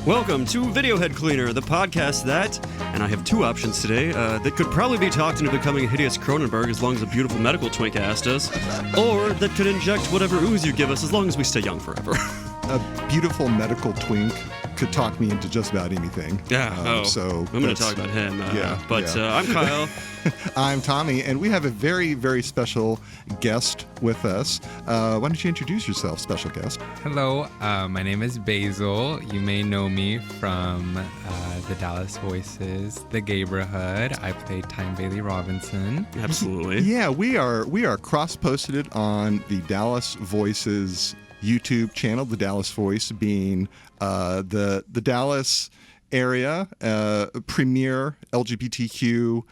Welcome to Video Head Cleaner, the podcast that, and I have two options today, that could probably be talked into becoming a hideous Cronenberg as long as a beautiful medical twink asked us, or that could inject whatever ooze you give us as long as we stay young forever. A beautiful medical twink could talk me into just about anything. Yeah, so I'm going to talk about him. Yeah. I'm Kyle. I'm Tommy, and we have a very, very special guest with us. Why don't you introduce yourself, special guest? Hello, my name is Basil. You may know me from the Dallas Voices, The Gayborhood. I played Time Bailey Robinson. Absolutely. Yeah, we are cross-posted on the Dallas Voices YouTube channel, the Dallas Voice being the Dallas area premier LGBTQ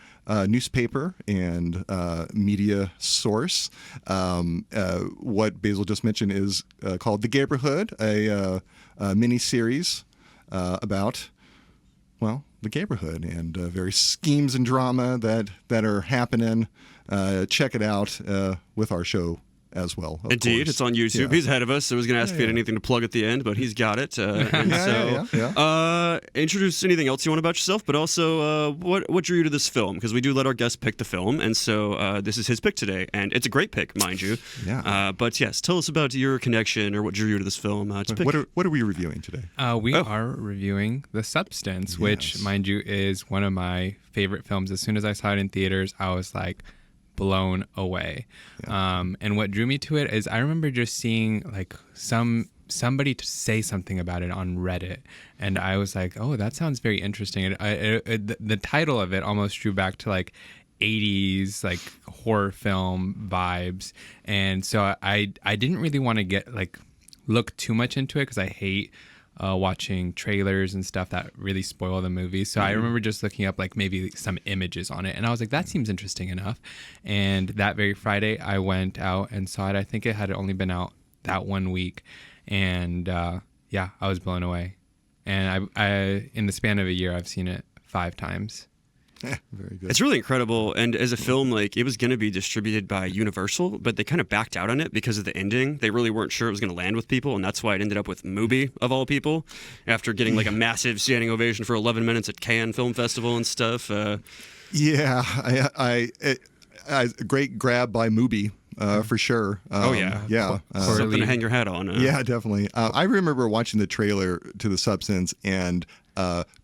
newspaper and media source. What Basil just mentioned is called The Gayborhood, a mini-series about, well, the Gayborhood and various schemes and drama that are happening. Check it out with our show as well. Indeed, it's on YouTube. Yeah. He's ahead of us, so I was going to ask if he had anything to plug at the end, but he's got it. Introduce anything else you want about yourself, but also what drew you to this film? Because we do let our guests pick the film, and so this is his pick today, and it's a great pick, mind you. Yeah. But yes, tell us about your connection or what drew you to this film. What are we reviewing today? We are reviewing The Substance, which, mind you, is one of my favorite films. As soon as I saw it in theaters, I was like, blown away. And what drew me to it is I remember just seeing like somebody to say something about it on Reddit, and I was like, oh, that sounds very interesting. The title of it almost drew back to like 80s like horror film vibes, and so I didn't really want to look too much into it because I hate watching trailers and stuff that really spoil the movie. So I remember just looking up like maybe some images on it, and I was like, that seems interesting enough. And that very Friday I went out and saw it. I think it had only been out that 1 week, and I was blown away. And I in the span of a year I've seen it 5 times. Yeah, very good. It's really incredible, and as a film, like, it was going to be distributed by Universal, but they kind of backed out on it because of the ending. They really weren't sure it was going to land with people, and that's why it ended up with Mubi, of all people, after getting like a massive standing ovation for 11 minutes at Cannes Film Festival and stuff. A great grab by Mubi. For sure. Something to hang your hat on. Yeah, definitely. I remember watching the trailer to The Substance, and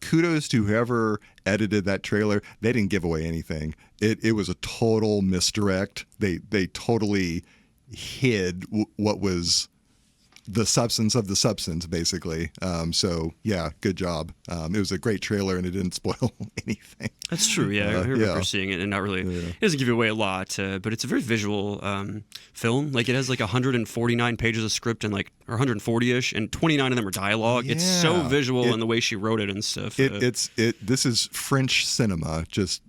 kudos to whoever edited that trailer. They didn't give away anything. It was a total misdirect. They totally hid what was the substance of the substance, basically. So, yeah, good job. It was a great trailer, and it didn't spoil anything. That's true, yeah. I remember seeing it, and not really. Yeah. It doesn't give you away a lot, but it's a very visual film. Like, it has like 149 pages of script and or 140-ish, and 29 of them are dialogue. Yeah. It's so visual in the way she wrote it and stuff. This is French cinema, just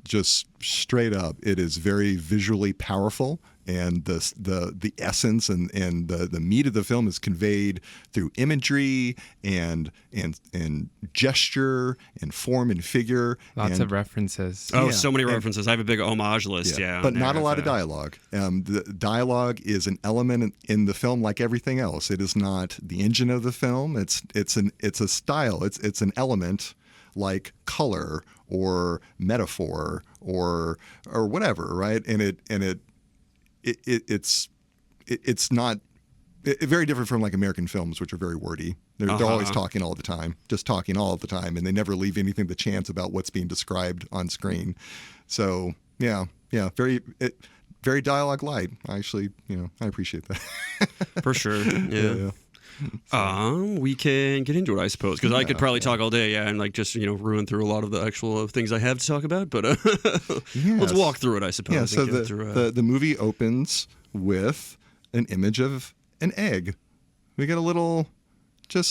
straight up. It is very visually powerful. And the essence and the meat of the film is conveyed through imagery and gesture and form and figure. Lots of references. Oh, so many references. I have a big homage list. Yeah, but not a lot of dialogue. The dialogue is an element in the film, like everything else. It is not the engine of the film. It's a style. It's an element like color or metaphor or whatever, right? It's not very different from like American films, which are very wordy. They're always talking all the time, just talking all the time, and they never leave anything to chance about what's being described on screen. So very dialogue light. Actually, I appreciate that. For sure. Yeah. We can get into it, I suppose, because I could probably talk all day, and just ruin through a lot of the actual things I have to talk about. But let's walk through it, I suppose. Yeah. So the movie opens with an image of an egg. We get a little, I'm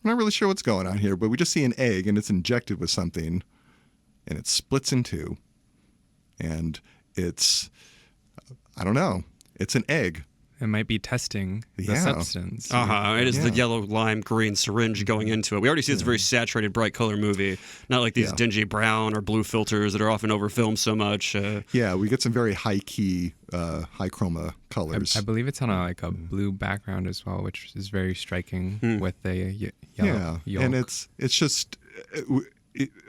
not really sure what's going on here, but we just see an egg, and it's injected with something, and it splits in two, and it's, I don't know, it's an egg. It might be testing the Yeah. substance. It is the Yeah. yellow, lime, green syringe going into it. We already see it's a very saturated, bright color movie, not like these dingy brown or blue filters that are often overfilmed so much. Yeah, we get some very high key, high chroma colors. I believe it's on a blue background as well, which is very striking with the yellow yolk. And it's just,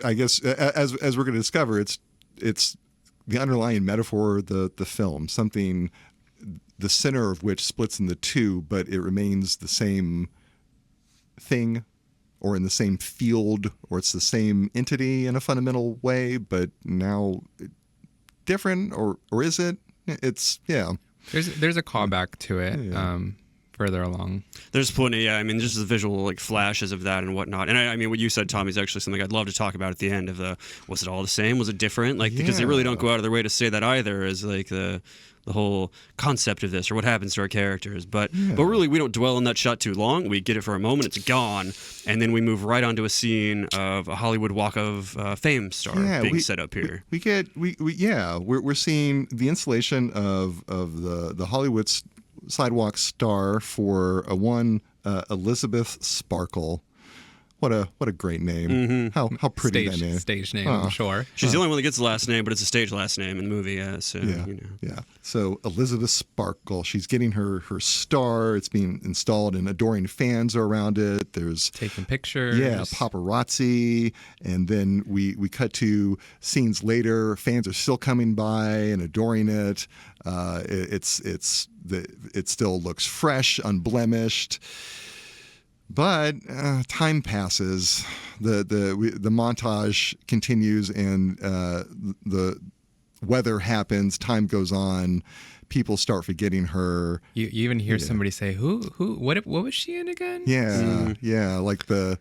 I guess, as we're going to discover, it's the underlying metaphor of the film, something, the center of which splits into two, but it remains the same thing, or in the same field, or it's the same entity in a fundamental way, but now different, or is it? It's There's a callback to it further along. There's plenty, just the visual like flashes of that and whatnot. And I mean, what you said, Tommy, is actually something I'd love to talk about at the end of was it all the same? Was it different? Like, because they really don't go out of their way to say that either, as like the whole concept of this or what happens to our characters. But really, we don't dwell on that shot too long. We get it for a moment, it's gone, and then we move right onto a scene of a Hollywood Walk of Fame star being set up here. We're seeing the installation of the Hollywood sidewalk star for Elizabeth Sparkle. What a great name! How pretty that name. Stage name, I'm sure. She's the only one that gets the last name, but it's a stage last name in the movie. So Elizabeth Sparkle, she's getting her star. It's being installed, and adoring fans are around it. There's taking pictures. Yeah, paparazzi, and then we cut to scenes later. Fans are still coming by and adoring it. It still looks fresh, unblemished. But time passes. The montage continues, and the weather happens. Time goes on. People start forgetting her. You even hear somebody say, "Who? What was she in again?" Yeah. Like the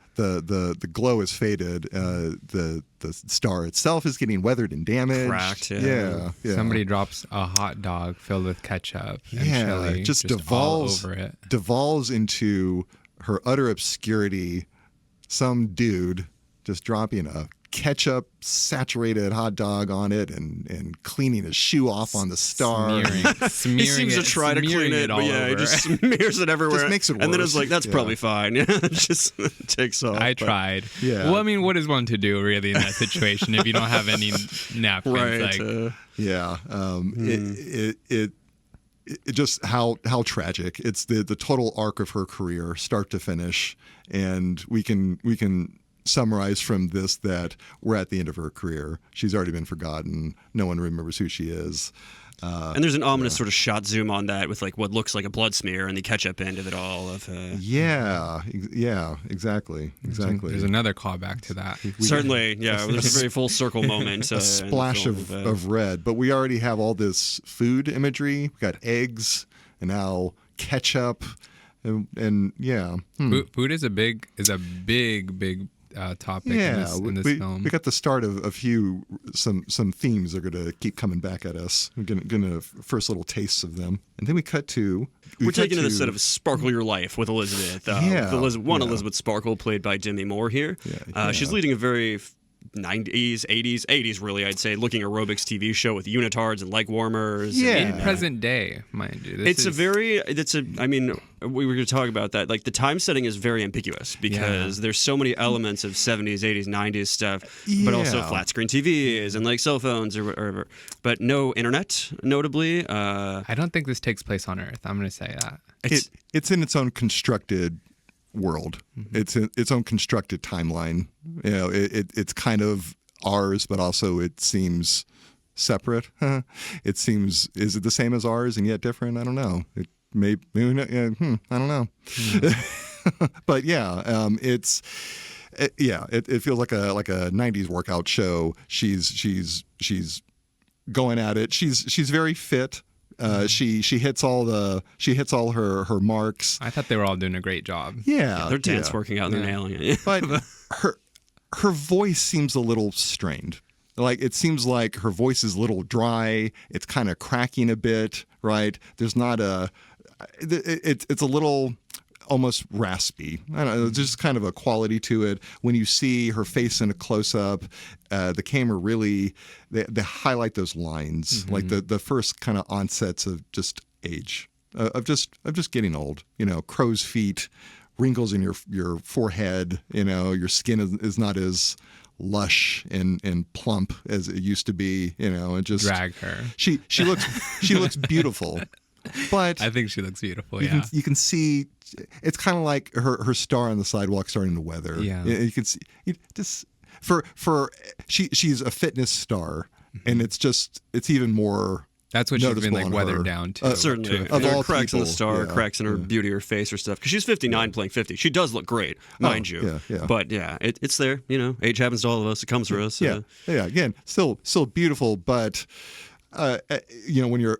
glow is faded. The star itself is getting weathered and damaged. Cracked. Yeah. Somebody drops a hot dog filled with ketchup and chili, just devolves all over it. Devolves into her utter obscurity. Some dude just dropping a ketchup saturated hot dog on it and cleaning his shoe off on the star. Smearing he seems to try to clean it, but he just smears it everywhere. Just makes it worse. And then it's like, that's probably fine. It just takes off. I tried. Yeah. Well, I mean, what is one to do really in that situation if you don't have any napkins? Right. It just how tragic. It's the total arc of her career, start to finish, and we can summarize from this that we're at the end of her career. She's already been forgotten. No one remembers who she is. And there's an ominous sort of shot zoom on that with like what looks like a blood smear and the ketchup end of it all. Exactly. There's another callback to that. Certainly, there's a very full circle moment. A splash of red. But we already have all this food imagery. We got eggs and now ketchup, and Food is a big topic in this film. We got the start of some themes that are going to keep coming back at us. We're going to first little tastes of them, and then we cut to. We're taking to the set of Sparkle Your Life with Elizabeth. Elizabeth Sparkle, played by Demi Moore here. She's leading a very 90s, 80s, really, I'd say, looking aerobics TV show with unitards and leg warmers. In present day, mind you. We were going to talk about that. Like, the time setting is very ambiguous because there's so many elements of 70s, 80s, 90s stuff, but also flat screen TVs and like cell phones or whatever. But no internet, notably. I don't think this takes place on Earth. I'm going to say that. It's in its own constructed world. It's its own constructed timeline. It's kind of ours, but also it seems separate. It seems, is it the same as ours and yet different? I don't know. It may, I don't know. But it feels like a 90s workout show. She's going at it. She's very fit. She hits all her marks. I thought they were all doing a great job. Yeah, they're dance working out and they're nailing it. But her voice seems a little strained. Like, it seems like her voice is a little dry. It's kind of cracking a bit, right? There's not it's a little almost raspy. I don't know, there's just kind of a quality to it. When you see her face in a close-up, the camera really, they highlight those lines, like the first kind of onsets of just age. of just getting old. Crow's feet, wrinkles in your forehead. Your skin is not as lush and plump as it used to be. And just drag her. She looks beautiful. But I think she looks beautiful. You can see it's kind of like her star on the sidewalk starting to weather. Yeah, you can see just she's a fitness star, and it's even more. That's what she's been like weathered down to. Certainly, there are cracks in the star, cracks in her beauty or face or stuff. Because she's 59 playing 50. She does look great, mind you. Yeah. But it's there. Age happens to all of us. It comes for us. Yeah. Again, still beautiful, but. When you're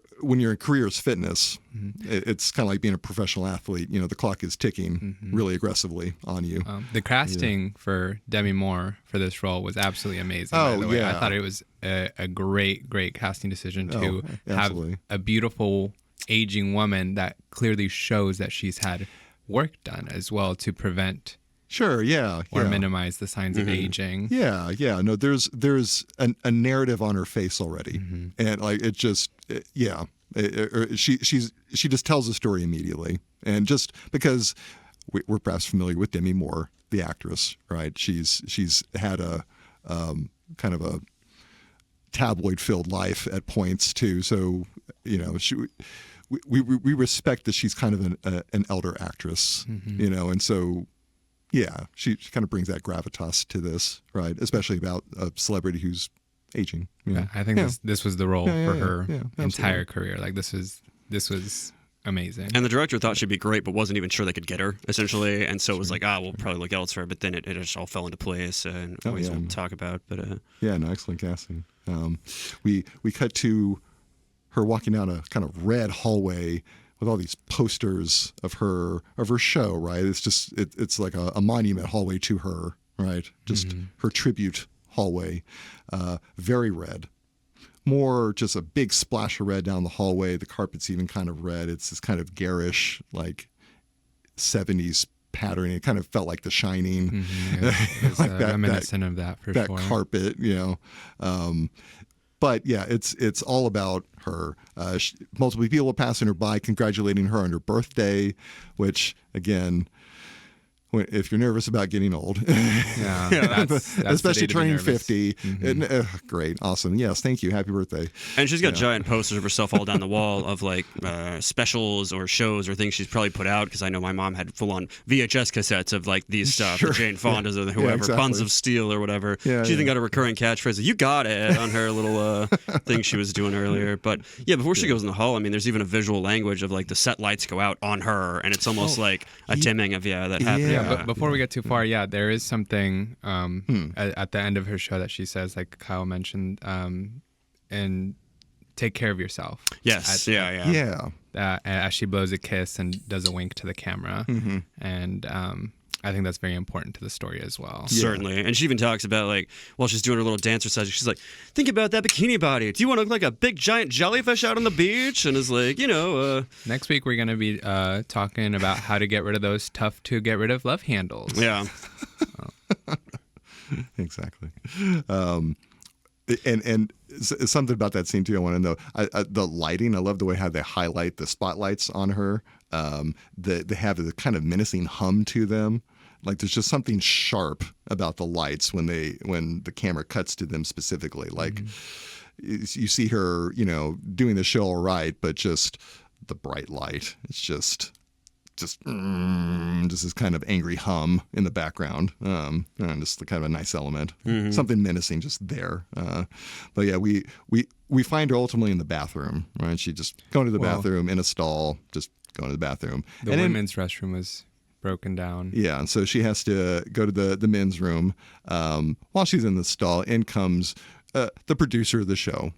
in careers fitness, it's kind of like being a professional athlete. The clock is ticking really aggressively on you. The casting for Demi Moore for this role was absolutely amazing. By the way. Yeah. I thought it was a great casting decision to have a beautiful aging woman that clearly shows that she's had work done as well to prevent. Sure, yeah. Or minimize the signs of aging. Yeah. No, there's a narrative on her face already, and like it just, she just tells the story immediately, and just because we're perhaps familiar with Demi Moore, the actress, right? She's had a kind of a tabloid-filled life at points too, so we respect that she's kind of an elder actress, and so. Yeah, she kind of brings that gravitas to this, right? Especially about a celebrity who's aging. I think this was the role for her entire career. Like this was amazing. And the director thought she'd be great, but wasn't even sure they could get her, essentially. And so it was like, we'll probably look elsewhere. But then it just all fell into place, and always we'll talk about. But no, excellent casting. We cut to her walking down a kind of red hallway with all these posters of her show, right? It's just it's like a monument hallway to her, right? Just her tribute hallway, very red. More just a big splash of red down the hallway. The carpet's even kind of red. It's this kind of garish, like 70s pattern. It kind of felt like The Shining, it was like that reminiscent of that for that sure. carpet, But yeah, it's all about her. Multiple people are passing her by, congratulating her on her birthday, which again, if you're nervous about getting old, that's especially turning 50, great, awesome. Yes, thank you. Happy birthday. And she's got giant posters of herself all down the wall of like specials or shows or things she's probably put out, because I know my mom had full-on VHS cassettes of like these stuff, the Jane Fondas or whoever, exactly. Buns of Steel or whatever. She even got a recurring catchphrase, "You got it," on her little thing she was doing earlier. But before she goes in the hall, I mean, there's even a visual language of like the set lights go out on her, and it's almost like a dimming of that happened. But before we get too far, there is something at the end of her show that she says, like Kyle mentioned, and take care of yourself. Yes, as she blows a kiss and does a wink to the camera, and I think that's very important to the story as well. Certainly. And she even talks about, like, while she's doing her little dancer session, she's like, think about that bikini body. Do you want to look like a big giant jellyfish out on the beach? And is like, Next week we're going to be talking about how to get rid of those tough to get rid of love handles. Yeah. Exactly. And something about that scene too I want to know. The lighting, I love the way how they highlight the spotlights on her. They have a kind of menacing hum to them. Like there's just something sharp about the lights when the camera cuts to them specifically. Like you see her, doing the show all right, but just the bright light. It's just this kind of angry hum in the background, and just kind of a nice element, something menacing just there. But yeah, we find her ultimately in the bathroom, right? She just going to the bathroom in a stall, just going to the bathroom. The women's restroom was broken down. Yeah, and so she has to go to the men's room. While she's in the stall, in comes the producer of the show.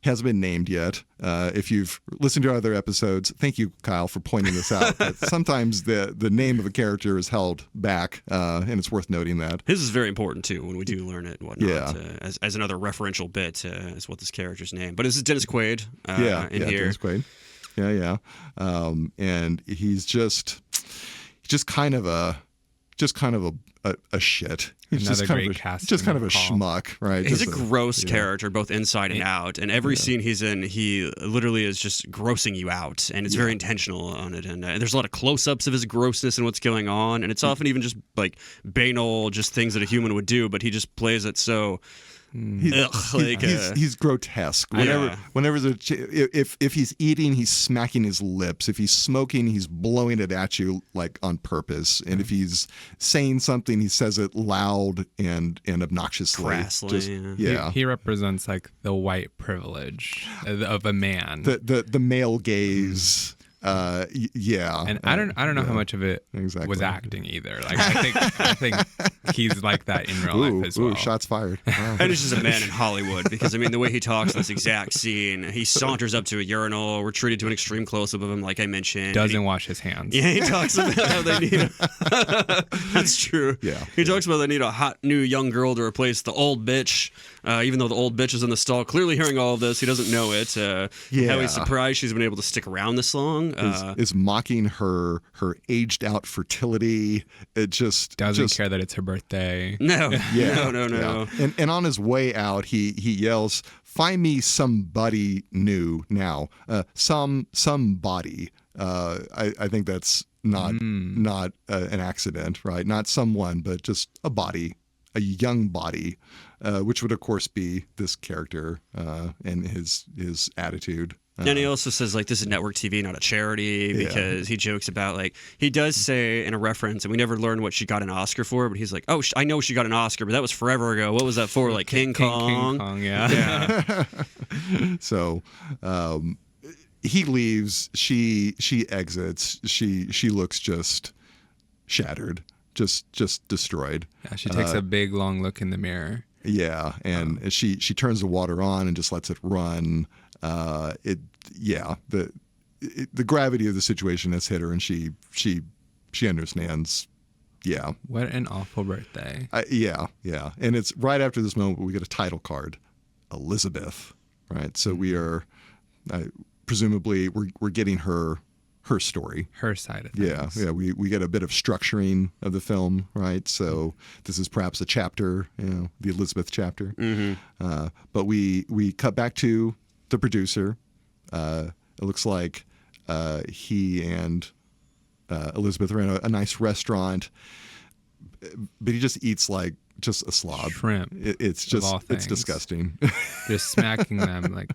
Hasn't been named yet. If you've listened to other episodes, thank you, Kyle, for pointing this out. But sometimes the name of a character is held back, and it's worth noting that. His is very important, too, when we do learn it and whatnot. Yeah. As another referential bit is what this character's name. But this is Dennis Quaid in here. Dennis Quaid. Yeah. And he's just kind of just kind of a shit. He's Another just kind great of casting just kind of a call. schmuck, right? He's a Just gross character, both inside and out. And every scene he's in, he literally is just grossing you out, and it's very intentional on it. And there's a lot of close-ups of his grossness and what's going on, and it's often even just like banal, just things that a human would do, but he just plays it so. He's grotesque. Whenever if he's eating, he's smacking his lips. If he's smoking, he's blowing it at you like on purpose. And if he's saying something, he says it loud and obnoxiously. Crassly, He represents like the white privilege of a man. The male gaze. And I don't know how much of it was acting either. Like I think he's like that in real life as well. Ooh, shots fired. Wow. And it's just a man in Hollywood, because I mean the way he talks in this exact scene, he saunters up to a urinal. We're treated to an extreme close-up of him, like I mentioned. Doesn't wash his hands. Yeah, he talks about how they need. That's true. Yeah, he talks about they need a hot new young girl to replace the old bitch. Even though the old bitch is in the stall, clearly hearing all of this, he doesn't know it. How he's surprised she's been able to stick around this long. Is mocking her aged out fertility. It just doesn't care that it's her birthday. No, no. Yeah. And on his way out, he yells, "Find me somebody new now. Somebody." I think that's not an accident, right? Not someone, but just a body, a young body, which would of course be this character and his attitude. And he also says, like, this is network TV, not a charity, because he jokes about, like, he does say in a reference, and we never learned what she got an Oscar for, but he's like, oh, I know she got an Oscar, but that was forever ago. What was that for? Like, King Kong? King Kong, yeah. So he leaves. She exits. She looks just shattered, just destroyed. Yeah, she takes a big, long look in the mirror. Yeah, and she turns the water on and just lets it run. The gravity of the situation has hit her, and she understands. Yeah. What an awful birthday. Yeah. And it's right after this moment we get a title card, Elizabeth. Right. So we are, presumably, we're getting her story, her side of things. Yeah. We get a bit of structuring of the film, right? So this is perhaps a chapter, the Elizabeth chapter. Mm-hmm. But we cut back to the producer. It looks like he and Elizabeth are in a nice restaurant, but he just eats like just a slob. Shrimp. It's disgusting. Just smacking them like.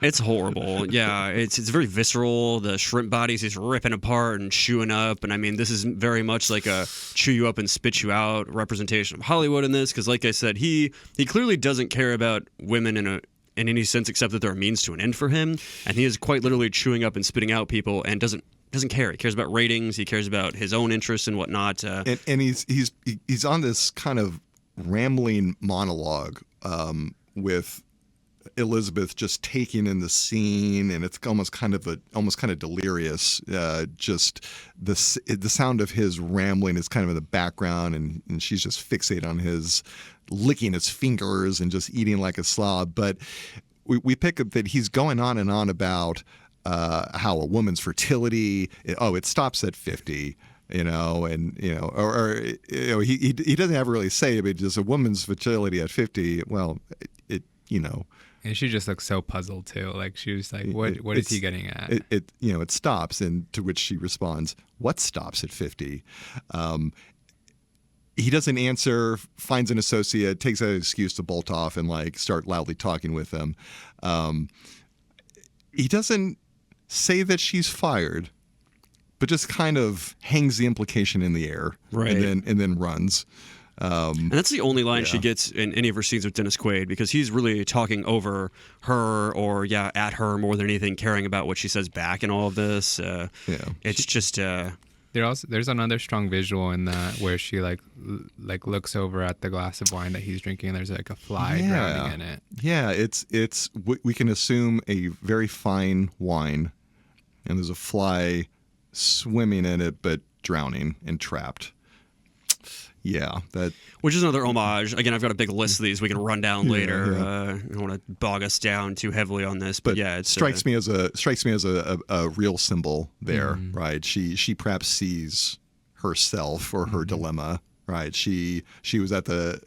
It's horrible. Yeah, it's very visceral. The shrimp bodies he's ripping apart and chewing up. And I mean, this is very much like a chew you up and spit you out representation of Hollywood in this. Because like I said, he clearly doesn't care about women in any sense except that they're a means to an end for him. And he is quite literally chewing up and spitting out people and doesn't care. He cares about ratings. He cares about his own interests and whatnot. And he's on this kind of rambling monologue with Elizabeth just taking in the scene, and it's almost kind of delirious. Just the sound of his rambling is kind of in the background, and she's just fixated on his licking his fingers and just eating like a slob. But we pick up that he's going on and on about how a woman's fertility, it stops at 50. He doesn't ever really say it, but just a woman's fertility at 50. Well, And she just looks so puzzled too. Like she was like, "What is he getting at?" It stops, and to which she responds, "What stops at 50?" He doesn't answer. Finds an associate, takes that excuse to bolt off and like start loudly talking with them. He doesn't say that she's fired, but just kind of hangs the implication in the air, right? And then runs. And that's the only line she gets in any of her scenes with Dennis Quaid, because he's really talking over her or at her more than anything, caring about what she says back and all of this. It's just. There's another strong visual in that where she like looks over at the glass of wine that he's drinking, and there's like a fly drowning in it. Yeah, it's we can assume a very fine wine, and there's a fly swimming in it but drowning and trapped. Yeah, which is another homage. Again, I've got a big list of these we can run down later. I don't want to bog us down too heavily on this, but it strikes me as a real symbol there, right? She perhaps sees herself or her dilemma. Right. She was at the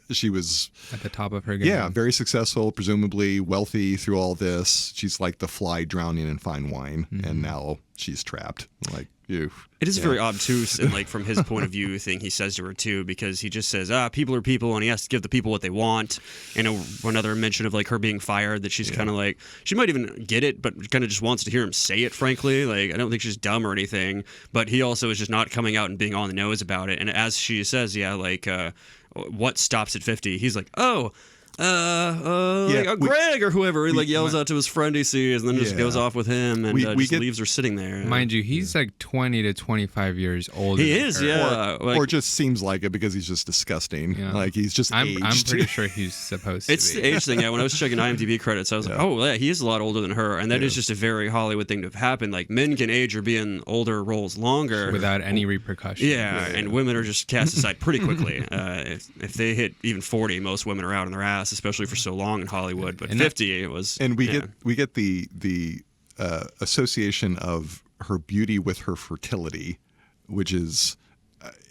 top of her game. Yeah, very successful, presumably wealthy through all this. She's like the fly drowning in fine wine, and now she's trapped. Like, you. It is very obtuse, and like from his point of view thing he says to her too, because he just says, people are people, and he has to give the people what they want. And another mention of like her being fired, that she's kind of like, she might even get it, but kind of just wants to hear him say it, frankly. Like, I don't think she's dumb or anything, but he also is just not coming out and being on the nose about it. And as she says, what stops at 50? He's like, Greg or whoever. He yells out to his friend he sees, and then just goes off with him, and leaves her sitting there. Mind you, he's like 20 to 25 years older. He is, or just seems like it because he's just disgusting. Yeah. Like he's just aged. I'm pretty sure he's supposed to be. It's the age thing. Yeah, when I was checking IMDb credits, I was like, oh yeah, he is a lot older than her, and that is just a very Hollywood thing to have happened. Like men can age or be in older roles longer without any repercussions. Yeah, and women are just cast aside pretty quickly. If they hit even 40, most women are out on their ass, especially for so long in Hollywood. But 50, it was. And we get the association of her beauty with her fertility, which is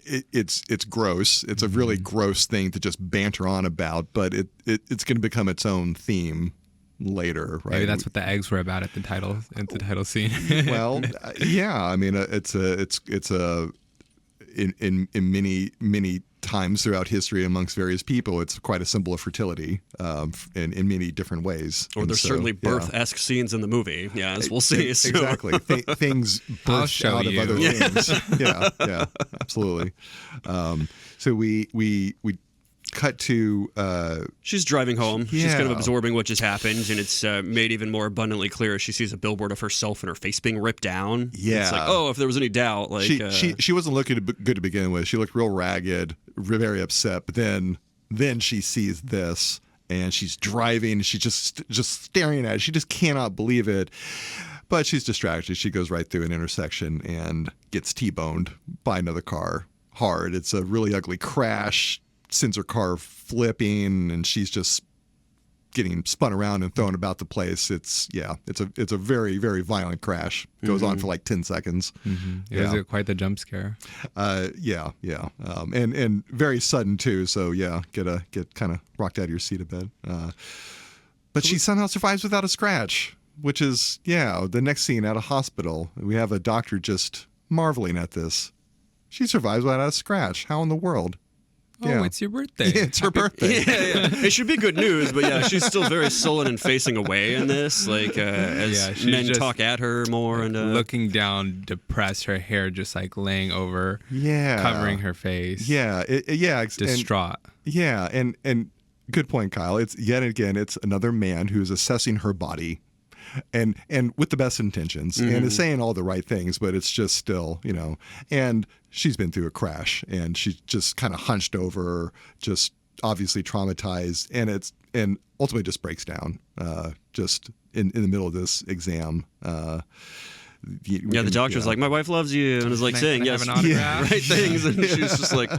it's gross. It's a really gross thing to just banter on about, but it's going to become its own theme later, right? Maybe that's what the eggs were about at the title scene. Well, yeah. I mean, it's in many times throughout history amongst various people, it's quite a symbol of fertility in many different ways. Or there's certainly birth-esque scenes in the movie, as we'll see. Exactly. Things birth out of other things. Yeah, absolutely. So we cut to she's driving home. She's kind of absorbing what just happened, and it's made even more abundantly clear as she sees a billboard of herself and her face being ripped down. Yeah, it's like, if there was any doubt, like she wasn't looking good to begin with. She looked real ragged, very upset. But then she sees this, and she's driving. She's just staring at it. She just cannot believe it. But she's distracted. She goes right through an intersection and gets T-boned by another car hard. It's a really ugly crash. Sends her car flipping, and she's just getting spun around and thrown about the place. It's a very, very violent crash. Goes on for like 10 seconds. It was quite the jump scare. And very sudden too. So get kind of rocked out of your seat a bit. But she somehow survives without a scratch, which is the next scene at a hospital. We have a doctor just marveling at this. She survives without a scratch. How in the world? Oh, it's your birthday. Yeah, it's her birthday. It should be good news, but she's still very sullen and facing away in this. Like as men talk at her more and looking down, depressed, her hair just like laying over, covering her face. Distraught. And good point, Kyle. It's yet again, it's another man who's assessing her body. And with the best intentions and is saying all the right things, but it's just still, and she's been through a crash and she's just kind of hunched over, just obviously traumatized, and ultimately just breaks down just in the middle of this exam. The doctor's like, my wife loves you, and is like saying yes, right things, and she's just like,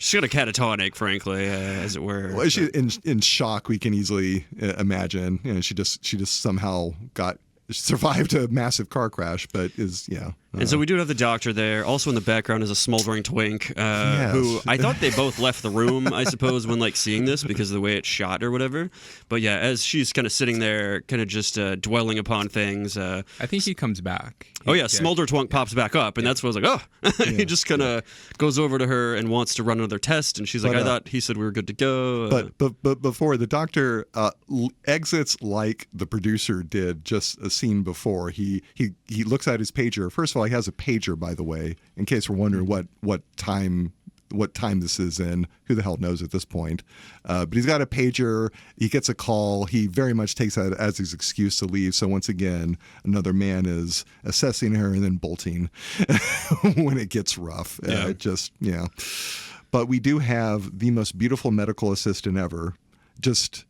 she's got a catatonic, frankly, as it were. Well, she in shock. We can easily imagine. She just somehow survived a massive car crash, but and so we do have the doctor there. Also in the background is a smoldering twink who I thought they both left the room, I suppose, when seeing this because of the way it's shot or whatever. But as she's kind of sitting there, kind of just dwelling upon things. I think he comes back. Smolder twink pops back up, and that's what I was like, he just kind of goes over to her and wants to run another test, and she's like, I thought he said we were good to go. But before the doctor exits like the producer did just a scene before, he looks at his pager. First of all, he has a pager, by the way, in case we're wondering what time this is in. Who the hell knows at this point? But he's got a pager. He gets a call. He very much takes that as his excuse to leave. So once again, another man is assessing her and then bolting when it gets rough. But we do have the most beautiful medical assistant ever. Just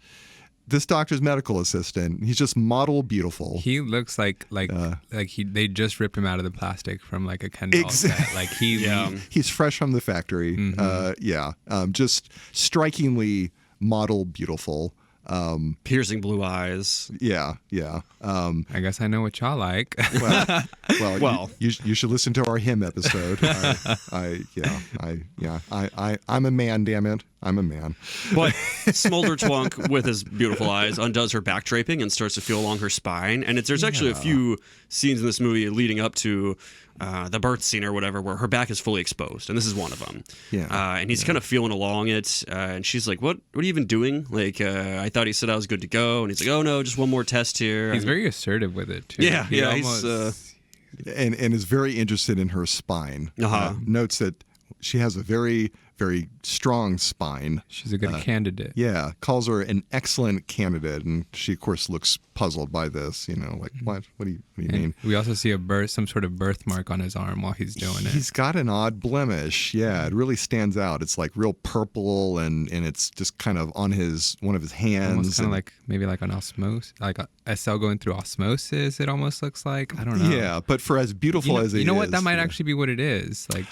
this doctor's medical assistant. He's just model beautiful. He looks like they just ripped him out of the plastic from like a Ken doll set. Like he's fresh from the factory. Just strikingly model beautiful. Piercing blue eyes. Yeah. I guess I know what y'all like. Well, you should listen to our him episode. I'm a man, damn it. I'm a man. But Smolder Twunk, with his beautiful eyes, undoes her back draping and starts to feel along her spine. And there's actually a few scenes in this movie leading up to the birth scene or whatever, where her back is fully exposed, and this is one of them. Yeah. And he's kind of feeling along it, and she's like, "What are you even doing? Like, I thought he said I was good to go." And he's like, "Oh no, just one more test here." He's very assertive with it too. Yeah, He yeah. almost- and is very interested in her spine. Notes that she has a very, very strong spine. She's a good candidate. Yeah, calls her an excellent candidate, and she of course looks puzzled by this. Like what? What do you mean? We also see some sort of birthmark on his arm while he's doing it. He's got an odd blemish. Yeah, it really stands out. It's like real purple, and it's just kind of on one of his hands. Almost kind of like maybe like an osmosis, like a cell going through osmosis. It almost looks like. I don't know. Yeah, but for as beautiful as it is, you know what? That might actually be what it is. Like.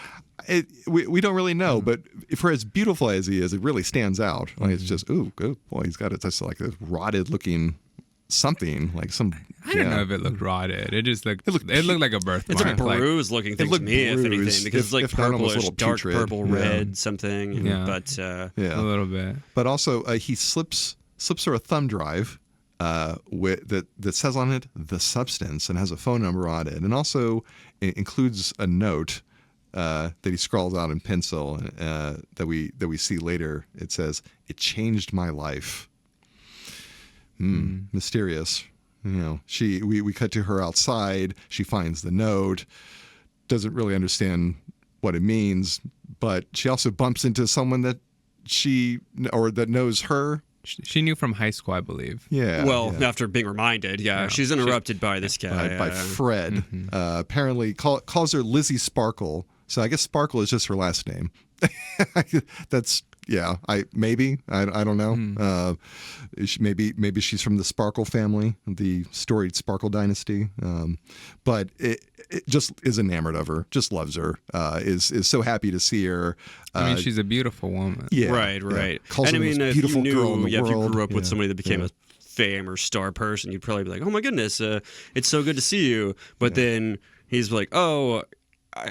We don't really know, but for as beautiful as he is, it really stands out. Like it's just, ooh, boy, he's got just like this rotted looking something, like some. I don't know if it looked rotted. It just looked. It looked like a birthmark. It's a bruise looking thing to me, if anything, because it's like if not almost a purplish, little dark putrid. purple, red, something. Yeah. But a little bit. But also, he slips her a thumb drive. That says on it the substance and has a phone number on it, and also includes a note that he scrawls out in pencil that we see later. It says, "It changed my life." Mysterious. We cut to her outside. She finds the note, doesn't really understand what it means, but she also bumps into someone that that knows her. She knew from high school, I believe. Yeah. well, after being reminded, she's interrupted by this guy. By Fred. Apparently calls her Lizzie Sparkle. So I guess Sparkle is just her last name. That's I don't know. Maybe she's from the Sparkle family, the storied Sparkle dynasty. But it just is enamored of her, just loves her. Is so happy to see her. I mean, she's a beautiful woman. Yeah, right. Yeah. Calls And her I the most mean, if beautiful you girl in knew, the if you world. grew up with somebody that became a fame or star person, you'd probably be like, "Oh my goodness, it's so good to see you." But then he's like, "Oh,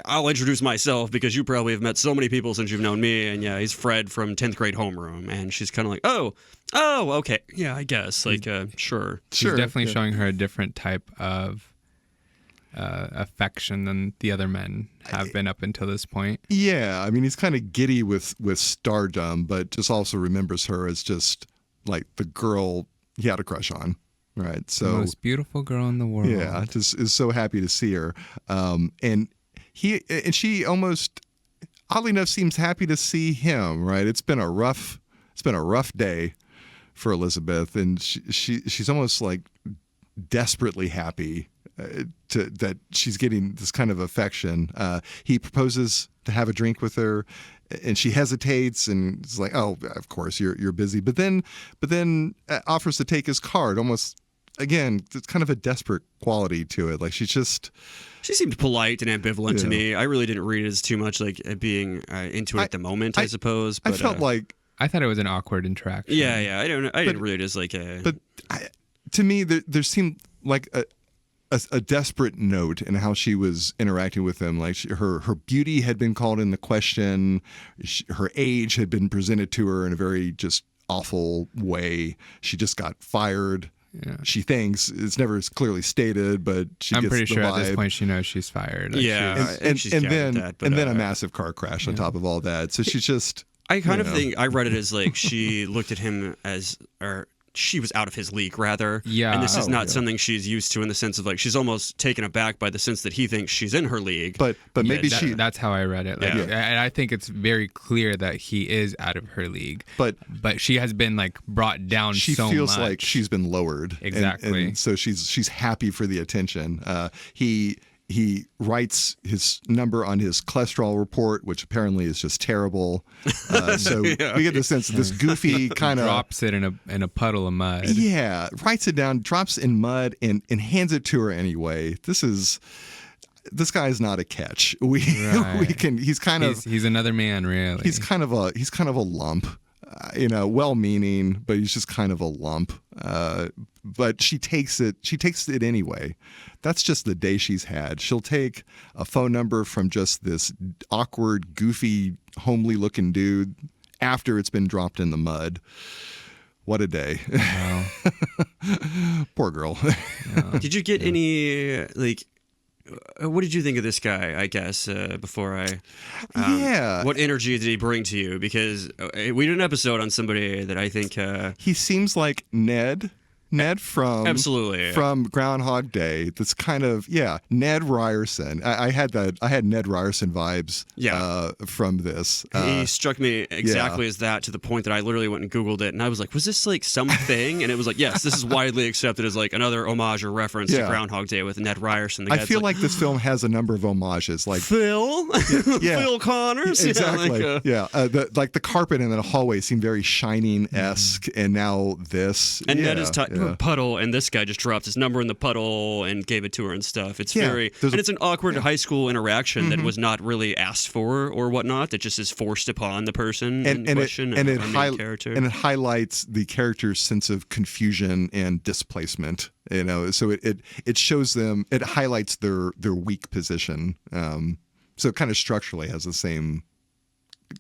I'll introduce myself because you probably have met so many people since you've known me." And he's Fred from 10th grade homeroom. And she's kind of like, oh, okay. Yeah, I guess. Like, sure. She's definitely showing her a different type of affection than the other men have been up until this point. Yeah, I mean, he's kind of giddy with stardom, but just also remembers her as just like the girl he had a crush on. Right. So the most beautiful girl in the world. Yeah, just is so happy to see her. And she almost, oddly enough, seems happy to see him. Right. It's been a rough day for Elizabeth, and she's almost like desperately happy that she's getting this kind of affection. He proposes to have a drink with her, and she hesitates, and it's like, "Oh, of course, you're busy." But then offers to take his card. Almost, again, it's kind of a desperate quality to it. Like she seemed polite and ambivalent to me. I really didn't read it as too much like being into it at the moment, I suppose. But, I felt like I thought it was an awkward interaction. Yeah. I didn't read it as like a. But to me, there seemed like a desperate note in how she was interacting with him. Like her beauty had been called into question. Her age had been presented to her in a very just awful way. She just got fired. Yeah. She thinks it's never clearly stated, but I'm gets pretty the sure vibe. at this point she knows she's fired. Like and then a massive car crash on top of all that. So she's just. I kind of think I read it as like she looked at him as, or she was out of his league, rather. Yeah. And this is not something she's used to, in the sense of like she's almost taken aback by the sense that he thinks she's in her league. But maybe that's how I read it. Like, and I think it's very clear that he is out of her league. But she has been like brought down so much. She feels like she's been lowered. Exactly. And so she's happy for the attention. He writes his number on his cholesterol report, which apparently is just terrible. So we get the sense of this goofy kind of drops it in a puddle of mud. Yeah, writes it down, drops in mud, and hands it to her anyway. This guy is not a catch. He's another man, really. He's kind of a lump. well-meaning, but he's just kind of a lump. But she takes it anyway. That's just the day she's had. She'll take a phone number from just this awkward, goofy, homely-looking dude after it's been dropped in the mud. What a day. Wow. Poor girl. Yeah. Did you get any, like, what did you think of this guy, I guess, before I... Yeah. What energy did he bring to you? Because we did an episode on somebody that I think... He seems like Ned from Absolutely. from Groundhog Day. That's kind of Ned Ryerson. I had Ned Ryerson vibes from this. He struck me exactly as that, to the point that I literally went and Googled it, and I was like, was this like something? And it was like, yes, this is widely accepted as like another homage or reference to Groundhog Day with Ned Ryerson. The I feel like this film has a number of homages, like Phil, Phil Connors, exactly. The carpet in the hallway seemed very Shining-esque, and now this, and Ned is talking to a puddle, and this guy just dropped his number in the puddle and gave it to her and stuff. It's very, and it's an awkward high school interaction that was not really asked for or whatnot. That just is forced upon the person in question, character. And it highlights the character's sense of confusion and displacement. So it shows them, it highlights their weak position. So it kind of structurally has the same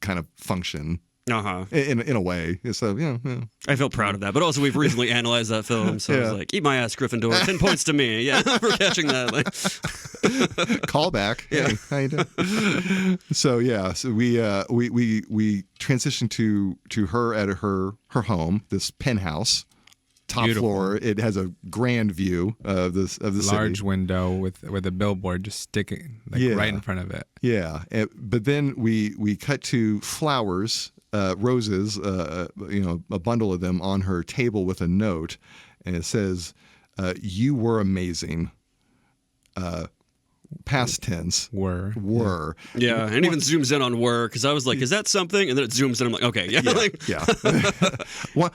kind of function. In a way. So, yeah. I feel proud of that. But also, we've recently analyzed that film, so I was like, eat my ass, Gryffindor. 10 points to me. Yeah, for catching that. Call back. Yeah. Hey, how you doing? So we transitioned to her at her home, this penthouse. Top Beautiful. floor. It has a grand view of the large city. window with a billboard just sticking right in front of it. Yeah, but then we cut to flowers, roses, a bundle of them on her table with a note, and it says, "You were amazing." Past tense. Were. Yeah, and even zooms in on were, because I was like, is that something? And then it zooms in. I'm like, okay, yeah.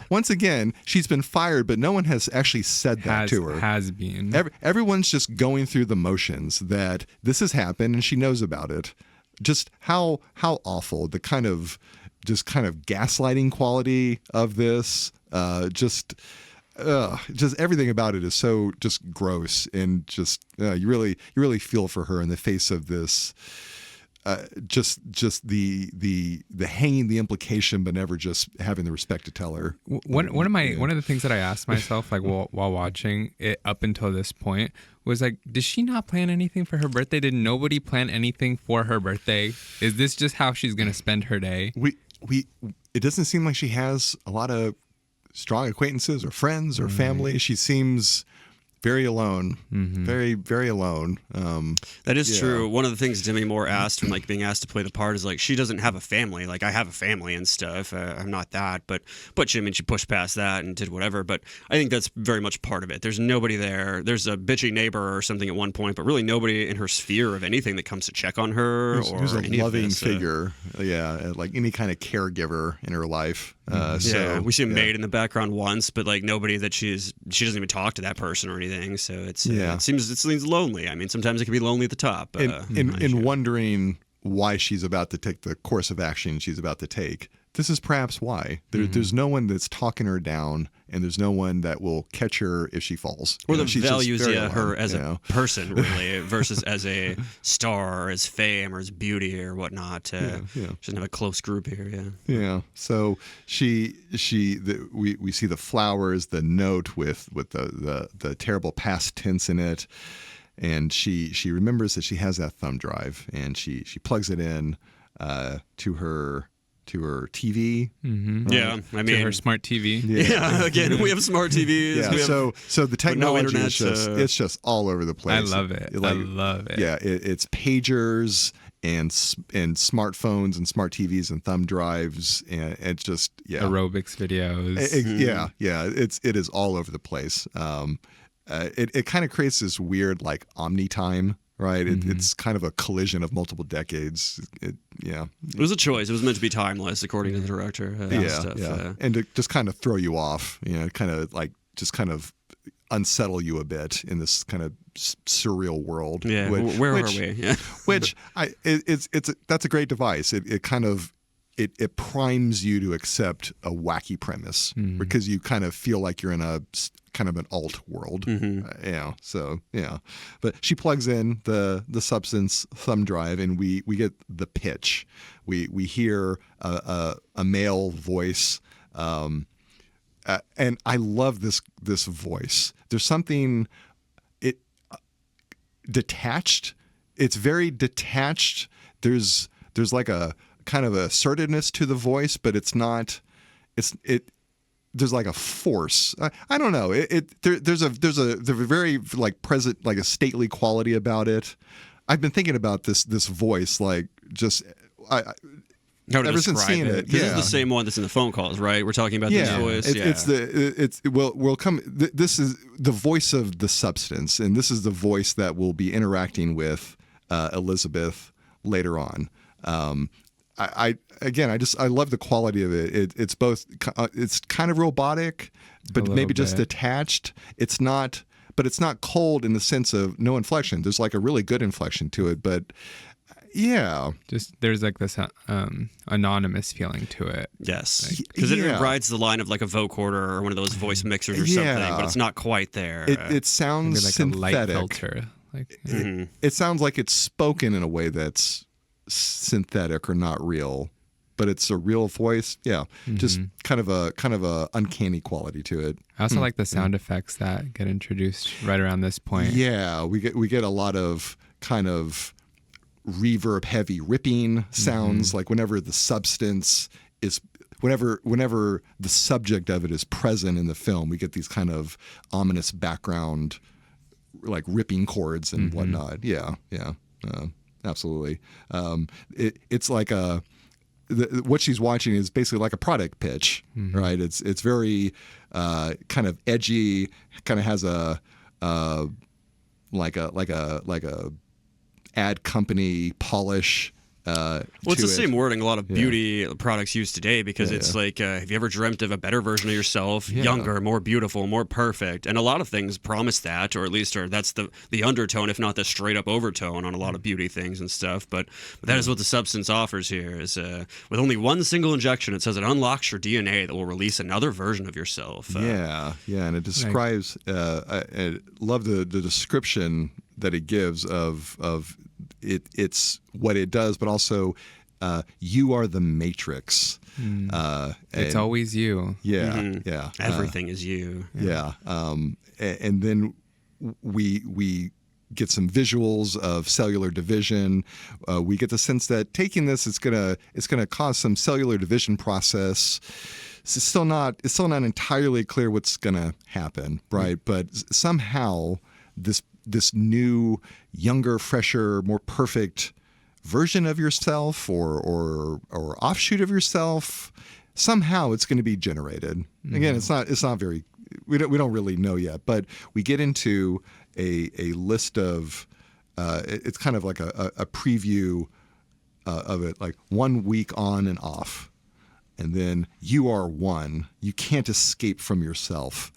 Once again, she's been fired, but no one has actually said that to her. Has been. Everyone's just going through the motions that this has happened, and she knows about it. Just how awful, the kind of gaslighting quality of this. Just everything about it is so just gross, and just you really feel for her in the face of this. Just the hanging the implication, but never just having the respect to tell her. One of the things that I asked myself, like while watching it up until this point, was like, did she not plan anything for her birthday? Did nobody plan anything for her birthday? Is this just how she's gonna spend her day? It doesn't seem like she has a lot of strong acquaintances or friends or family. She seems very alone, very, very alone. That is true. One of the things Demi Moore asked when being asked to play the part is like, she doesn't have a family. Like, I have a family and stuff. I'm not that, but she pushed past that and did whatever. But I think that's very much part of it. There's nobody there. There's a bitchy neighbor or something at one point, but really nobody in her sphere of anything that comes to check on her. Who's a loving figure. Like any kind of caregiver in her life. We see a maid in the background once, but like nobody that she doesn't even talk to that person or anything. So it seems lonely. I mean, sometimes it can be lonely at the top. In wondering why she's about to take the course of action she's about to take. This is perhaps why. There's no one that's talking her down, and there's no one that will catch her if she falls. Or that values her as a person, really, versus as a star, or as fame, or as beauty, or whatnot. She doesn't have a close group here. Yeah. So we see the flowers, the note with the terrible past tense in it, and she remembers that she has that thumb drive, and she plugs it in to her TV. Mm-hmm. Yeah, I mean, to her smart TV. Yeah, again, we have smart TVs. Yeah, so the technology is just all over the place. I love it. I love it. Yeah, it's pagers and smartphones and smart TVs and thumb drives, and it's just aerobics videos. It is all over the place. It kind of creates this weird like omni time. Right, it's kind of a collision of multiple decades. It was a choice. It was meant to be timeless, according to the director. And to just kind of throw you off, kind of unsettle you a bit in this kind of surreal world. Yeah, where are we? Yeah. That's a great device. It kind of it primes you to accept a wacky premise because you kind of feel like you're in a kind of an alt world. So but she plugs in the substance thumb drive, and we get the pitch. We hear a male voice, and I love this voice. There's something detached. It's very detached. There's like a kind of assertiveness to the voice, but it's not. There's like a force. I don't know. There's a very like present, like a stately quality about it. I've been thinking about this voice like just How to ever since describe seeing it. This is the same one that's in the phone calls, right? We're talking about this voice. This is the voice of the substance, and this is the voice that will be interacting with Elizabeth later on. I love the quality of it. It's both. It's kind of robotic, but maybe just detached. It's not, but it's not cold in the sense of no inflection. There's like a really good inflection to it, but just there's like this anonymous feeling to it. Yes, because it rides the line of like a vocoder or one of those voice mixers or something, but it's not quite there. It sounds like synthetic. A light filter. Like it sounds like it's spoken in a way that's synthetic or not real, but it's a real voice. Just kind of a uncanny quality to it. I also like the sound effects that get introduced right around this point. We get a lot of kind of reverb heavy ripping sounds, like whenever the substance is whenever the subject of it is present in the film, we get these kind of ominous background like ripping chords and whatnot. Absolutely. It's like what she's watching is basically like a product pitch, right? It's very kind of edgy, kind of has a like a ad company polish. It's the same wording a lot of beauty products use today, because it's like, have you ever dreamt of a better version of yourself, younger, more beautiful, more perfect? And a lot of things promise that, or at least that's the undertone, if not the straight up overtone on a lot of beauty things and stuff. But that is what the substance offers here. Is with only one single injection, it says it unlocks your DNA that will release another version of yourself. And it describes. I love the description that it gives of it's what it does, but also you are the matrix. It's always you. Everything is you. And then we get some visuals of cellular division. We get the sense that taking this, it's gonna cause some cellular division process. It's still not entirely clear what's gonna happen, right? But somehow this new, younger, fresher, more perfect version of yourself or offshoot of yourself, somehow it's going to be generated. Again, it's not very, we don't really know yet, but we get into a list of it's kind of like a preview of it, like 1 week on and off, and then you are one. You can't escape from yourself.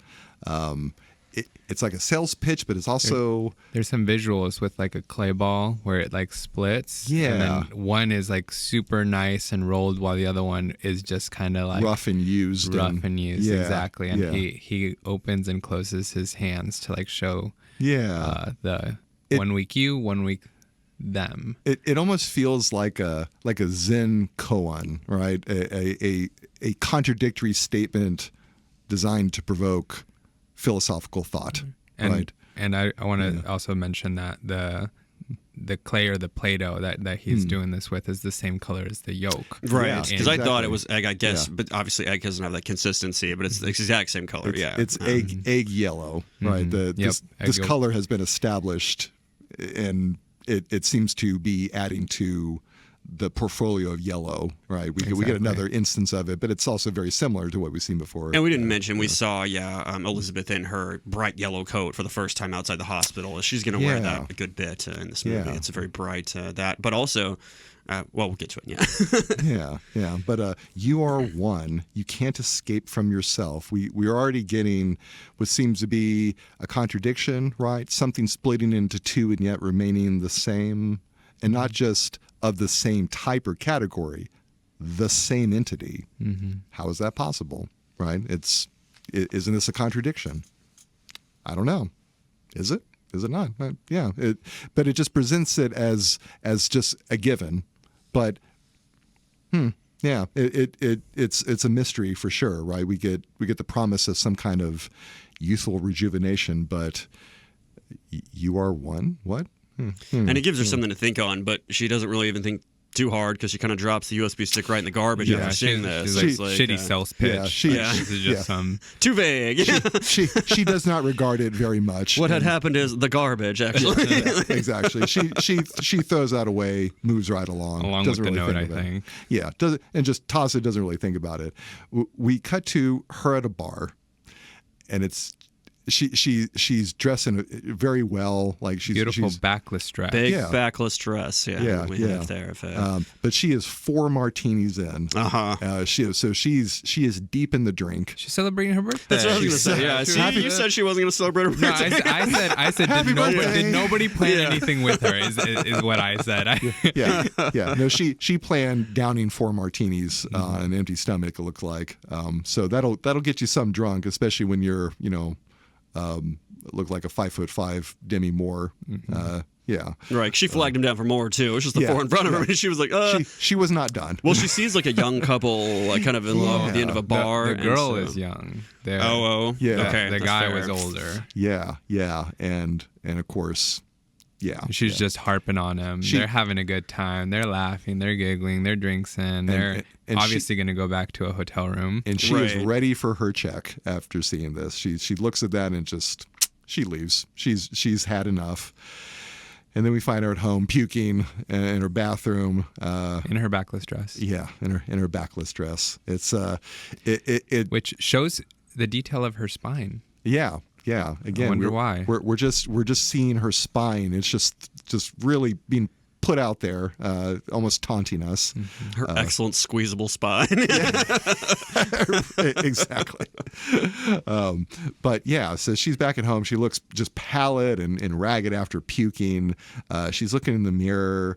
It's like a sales pitch, but it's also there's some visuals with like a clay ball where it like splits. And then one is like super nice and rolled, while the other one is just kind of like rough and used. Exactly. And he opens and closes his hands to like show the 1 week you, 1 week them. It almost feels like a Zen koan, right? A contradictory statement designed to provoke philosophical thought, right? And I want to also mention that the clay or the Play-Doh that he's doing this with is the same color as the yolk. Right. Because I thought it was egg, I guess, but obviously egg doesn't have that consistency, but it's the exact same color. It's egg yellow, right? This color has been established, and it seems to be adding to the portfolio of yellow, right? We get another instance of it, but it's also very similar to what we've seen before. And we didn't mention, we saw, Elizabeth in her bright yellow coat for the first time outside the hospital. She's going to wear that a good bit in this movie. It's a very bright, but also, we'll get to it, But you are one. You can't escape from yourself. We're already getting what seems to be a contradiction, right? Something splitting into two and yet remaining the same, and not just of the same type or category, the same entity. Mm-hmm. How is that possible? Right? Isn't this a contradiction? I don't know. Is it? Is it not? Yeah. But it just presents it as just a given. But yeah, it's a mystery for sure, right? We get the promise of some kind of youthful rejuvenation, but you are one? What? And it gives her something to think on, but she doesn't really even think too hard because she kind of drops the USB stick right in the garbage after seeing this. She's like, shitty sales pitch. Yeah, This is just some too vague. She does not regard it very much. What had happened is the garbage, actually. Exactly. She throws that away, moves right along. Along doesn't with the really note, think I about it. think. Yeah, and just Taza doesn't really think about it. We cut to her at a bar, and it's she's dressing very well, like she's beautiful backless dress. Big backless dress. We have there. But she is 4 martinis in. She is deep in the drink. She's celebrating her birthday. That's what I was going to say. Yeah, you said she wasn't going to celebrate her birthday. No, I said did nobody plan anything with her? Is what I said. Yeah. No, she planned downing 4 martinis on an empty stomach. It looked like. So that'll get you some drunk, especially when you're look like a 5'5" Demi Moore. Yeah. Right. She flagged him down for more too. It was just the 4 in front of her, and she was like, She was not done. Well, she sees like a young couple, like kind of in love at the end of a bar. The girl is young. Yeah. Okay. The guy fair. was older. Yeah. And of course, She's just harping on him. They're having a good time. They're laughing. They're giggling. They're drinks in. They're obviously going to go back to a hotel room. And she is ready for her check after seeing this. She looks at that and just she leaves. She's had enough. And then we find her at home puking in her bathroom. In her backless dress. Yeah, in her backless dress. It's which shows the detail of her spine. Yeah. Again, I wonder why. We're just seeing her spine. It's just really being put out there, almost taunting us. Her excellent squeezable spine. Exactly. But yeah, so she's back at home. She looks just pallid and ragged after puking. She's looking in the mirror,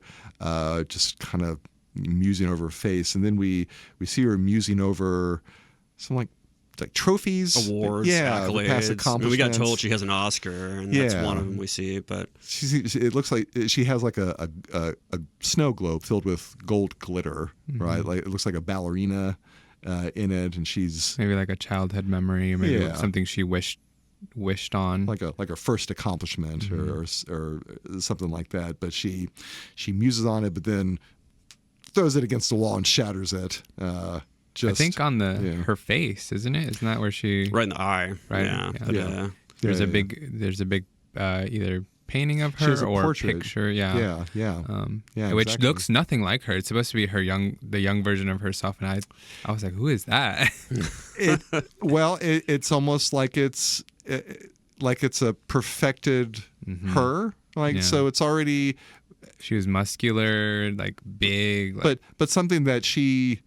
just kind of musing over her face, and then we see her musing over some like trophies, awards, accolades. Past accomplishments. We got told she has an Oscar, and that's one of them we see. But it looks like she has like a snow globe filled with gold glitter, right? Like it looks like a ballerina in it, and she's maybe like a childhood memory, or maybe something she wished on, like a first accomplishment or something like that. But she muses on it, but then throws it against the wall and shatters it. I think on her face, isn't it? Isn't that where she right in the eye? Right. Yeah. There's a big either painting of her or portrait. Picture. Yeah. Which exactly. looks nothing like her. It's supposed to be the young version of herself, and I was like, who is that? It's almost like it's a perfected her. So it's already. She was muscular, like big, but something that she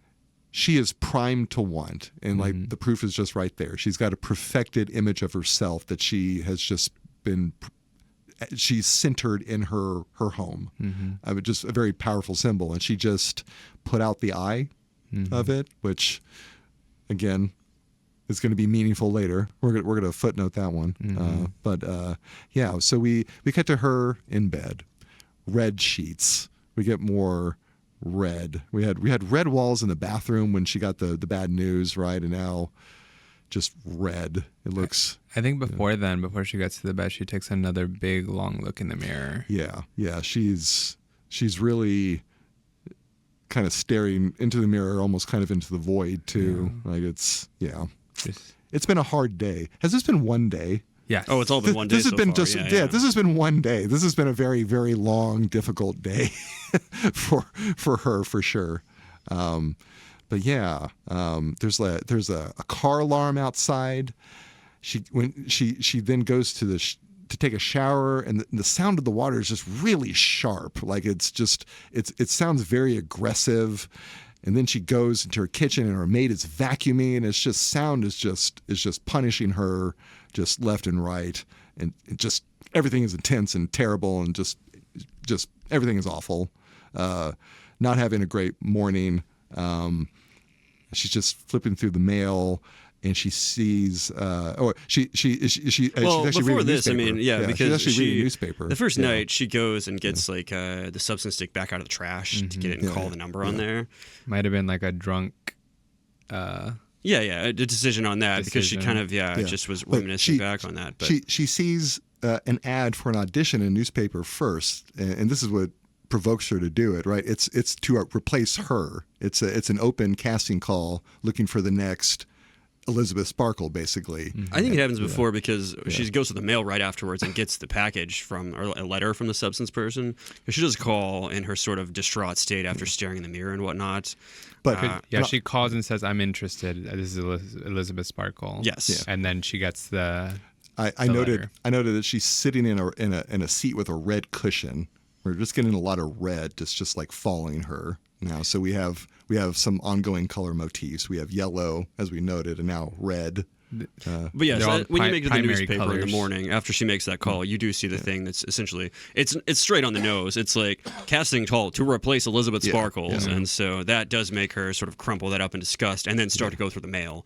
is primed to want, and like the proof is just right there. She's got a perfected image of herself that she has just been. She's centered in her home. Just a very powerful symbol, and she just put out the eye of it, which again is going to be meaningful later. We're going to footnote that one. So we cut to her in bed, red sheets. We get more. Red. We had red walls in the bathroom when she got the bad news, right? And now just red. It looks. I think before she gets to the bed, she takes another big long look in the mirror. Yeah. She's really kind of staring into the mirror, almost kind of into the void too. Like it's been a hard day. Has this been one day? Yes. Oh, it's all been one day. This has so been far. This has been one day. This has been a very, very long, difficult day for her for sure. There's a car alarm outside. She then goes to to take a shower, and the sound of the water is just really sharp. Like it sounds very aggressive. And then she goes into her kitchen, and her maid is vacuuming, and it's just sound is just punishing her just left and right, and just everything is intense and terrible, and just everything is awful. Not having a great morning. She's just flipping through the mail, and she sees, she's actually Well, reading before a this, I newspaper. mean, yeah, because she's actually reading a newspaper. The first night, she goes and gets like the substance stick back out of the trash to get it and call the number on there. Might have been like a drunk. A decision on that because she kind of just was reminiscing back on that. But she sees an ad for an audition in a newspaper first, and this is what provokes her to do it. Right? It's to replace her. It's an open casting call looking for the next Elizabeth Sparkle, basically. I think it happens before because she goes to the mail right afterwards and gets the package or a letter from the substance person. She does call in her sort of distraught state after staring in the mirror and whatnot. But she calls and says, "I'm interested. This is Elizabeth Sparkle." Yes, and then she gets the. I noted that she's sitting in a seat with a red cushion. We're just getting a lot of red, just like following her now. So we have some ongoing color motifs. We have yellow, as we noted, and now red. But yes, when you make it to the newspaper colors. in the morning after she makes that call, you do see the thing that's essentially it's straight on the nose. It's like casting call to replace Elizabeth Sparkles, and so that does make her sort of crumple that up in disgust and then start to go through the mail.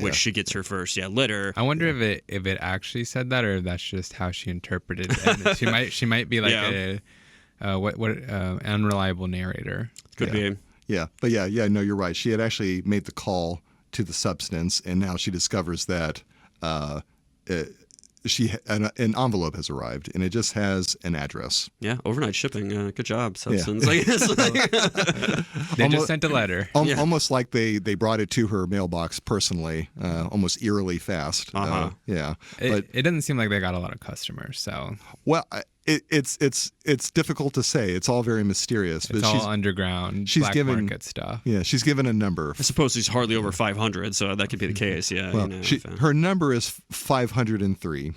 Which she gets her first letter. I wonder if it actually said that or if that's just how she interpreted it. she might be like an unreliable narrator. Could be. Yeah, but no, you're right. She had actually made the call to the substance, and now she discovers that an envelope has arrived, and it just has an address. Yeah, overnight shipping. Good job, substance. I guess. They just sent a letter. Almost like they brought it to her mailbox personally, almost eerily fast. But it doesn't seem like they got a lot of customers. So it's difficult to say. It's all very mysterious. It's all underground. She's black given market stuff. Yeah, she's given a number. I suppose she's hardly over 500, so that could be the case. Yeah. Well, her number is 503.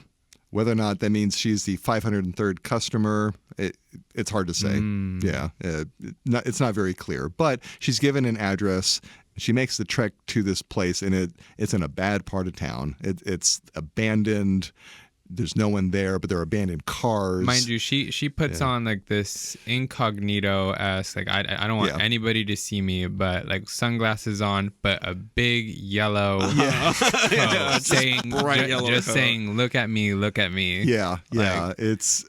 Whether or not that means she's the 503rd customer, it's hard to say. It's not very clear. But she's given an address. She makes the trek to this place, and it's in a bad part of town. It's abandoned. There's no one there, but there are abandoned cars. Mind you, she puts on like this incognito-esque, like I don't want anybody to see me, but like sunglasses on, but a big yellow coat saying, bright yellow just coat. saying, look at me. Yeah. It's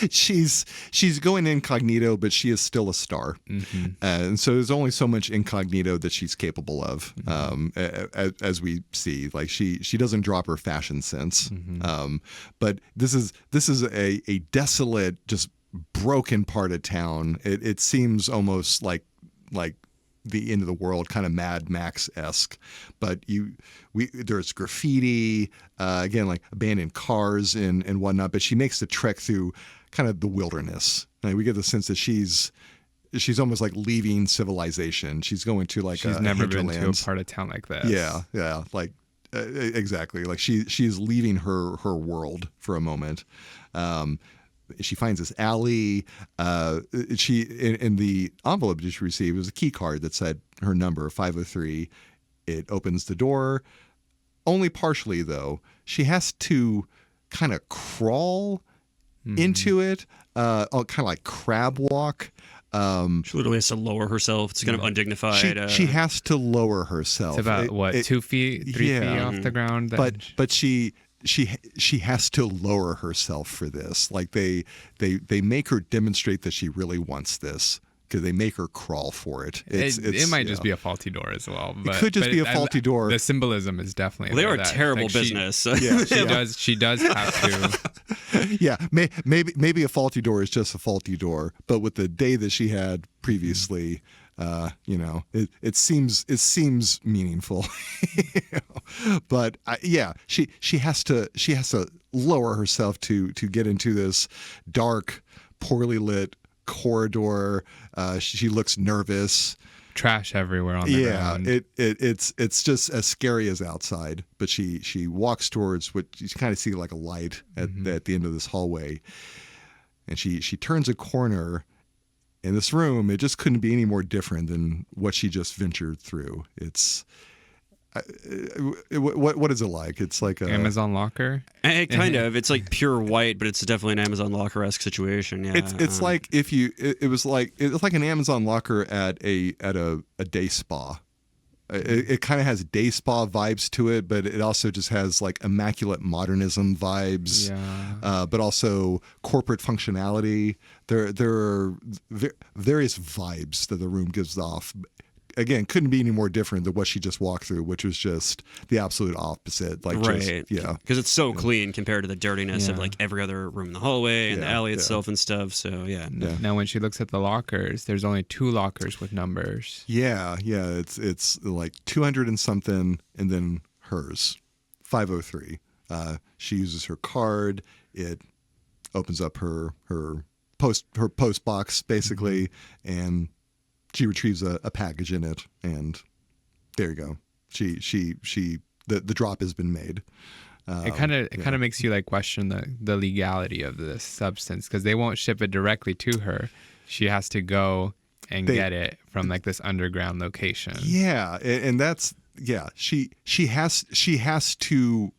she's going incognito, but she is still a star, and so there's only so much incognito that she's capable of. As we see, like she doesn't drop her fashion sense. But this is a desolate, just broken part of town. It seems almost like the end of the world, kind of Mad Max-esque. But there's graffiti, again, like abandoned cars and whatnot. But she makes the trek through kind of the wilderness. Like, we get the sense that she's almost like leaving civilization. She's going to like she's never been to a part of town like this. Yeah, like. Exactly. Like she's leaving her world for a moment. She finds this alley. She in the envelope that she received was a key card that said her number 503. It opens the door only partially though. She has to kind of crawl into it, kind of like crab walk. She literally has to lower herself. It's kind of undignified. She has to lower herself. It's about 2 feet, 3 feet off the ground. But she has to lower herself for this. Like they make her demonstrate that she really wants this because they make her crawl for it. It might just be a faulty door as well. But, it could just be a faulty door. The symbolism is definitely. They are a terrible business. She does have to. Yeah, maybe a faulty door is just a faulty door, but with the day that she had previously, it seems meaningful. But she has to lower herself to get into this dark, poorly lit corridor. She looks nervous. Trash everywhere on the ground. It's just as scary as outside. But she walks towards what you kind of see like a light at the end of this hallway, and she turns a corner. In this room, it just couldn't be any more different than what she just ventured through. what is it like? It's like a Amazon locker. Kind of. It's like pure white, but it's definitely an Amazon locker-esque situation. Yeah. It's like if you it's like an Amazon locker at a day spa. It kind of has day spa vibes to it, but it also just has like immaculate modernism vibes. Yeah. But also corporate functionality. There are various vibes that the room gives off. Again, couldn't be any more different than what she just walked through, which was just the absolute opposite. Like, right. Yeah. Because it's so clean compared to the dirtiness of Yeah. like every other room in the hallway and the alley itself and stuff. So, yeah. Now, when she looks at the lockers, there's only 2 lockers with numbers. Yeah. It's like 200 and something, and then hers, 503. She uses her card. It opens up her post box basically, and she retrieves a package in it, and there you go. The drop has been made. It kind of makes you like question the legality of this substance, because they won't ship it directly to her. She has to go and get it from like this underground location. Yeah, and that's She has to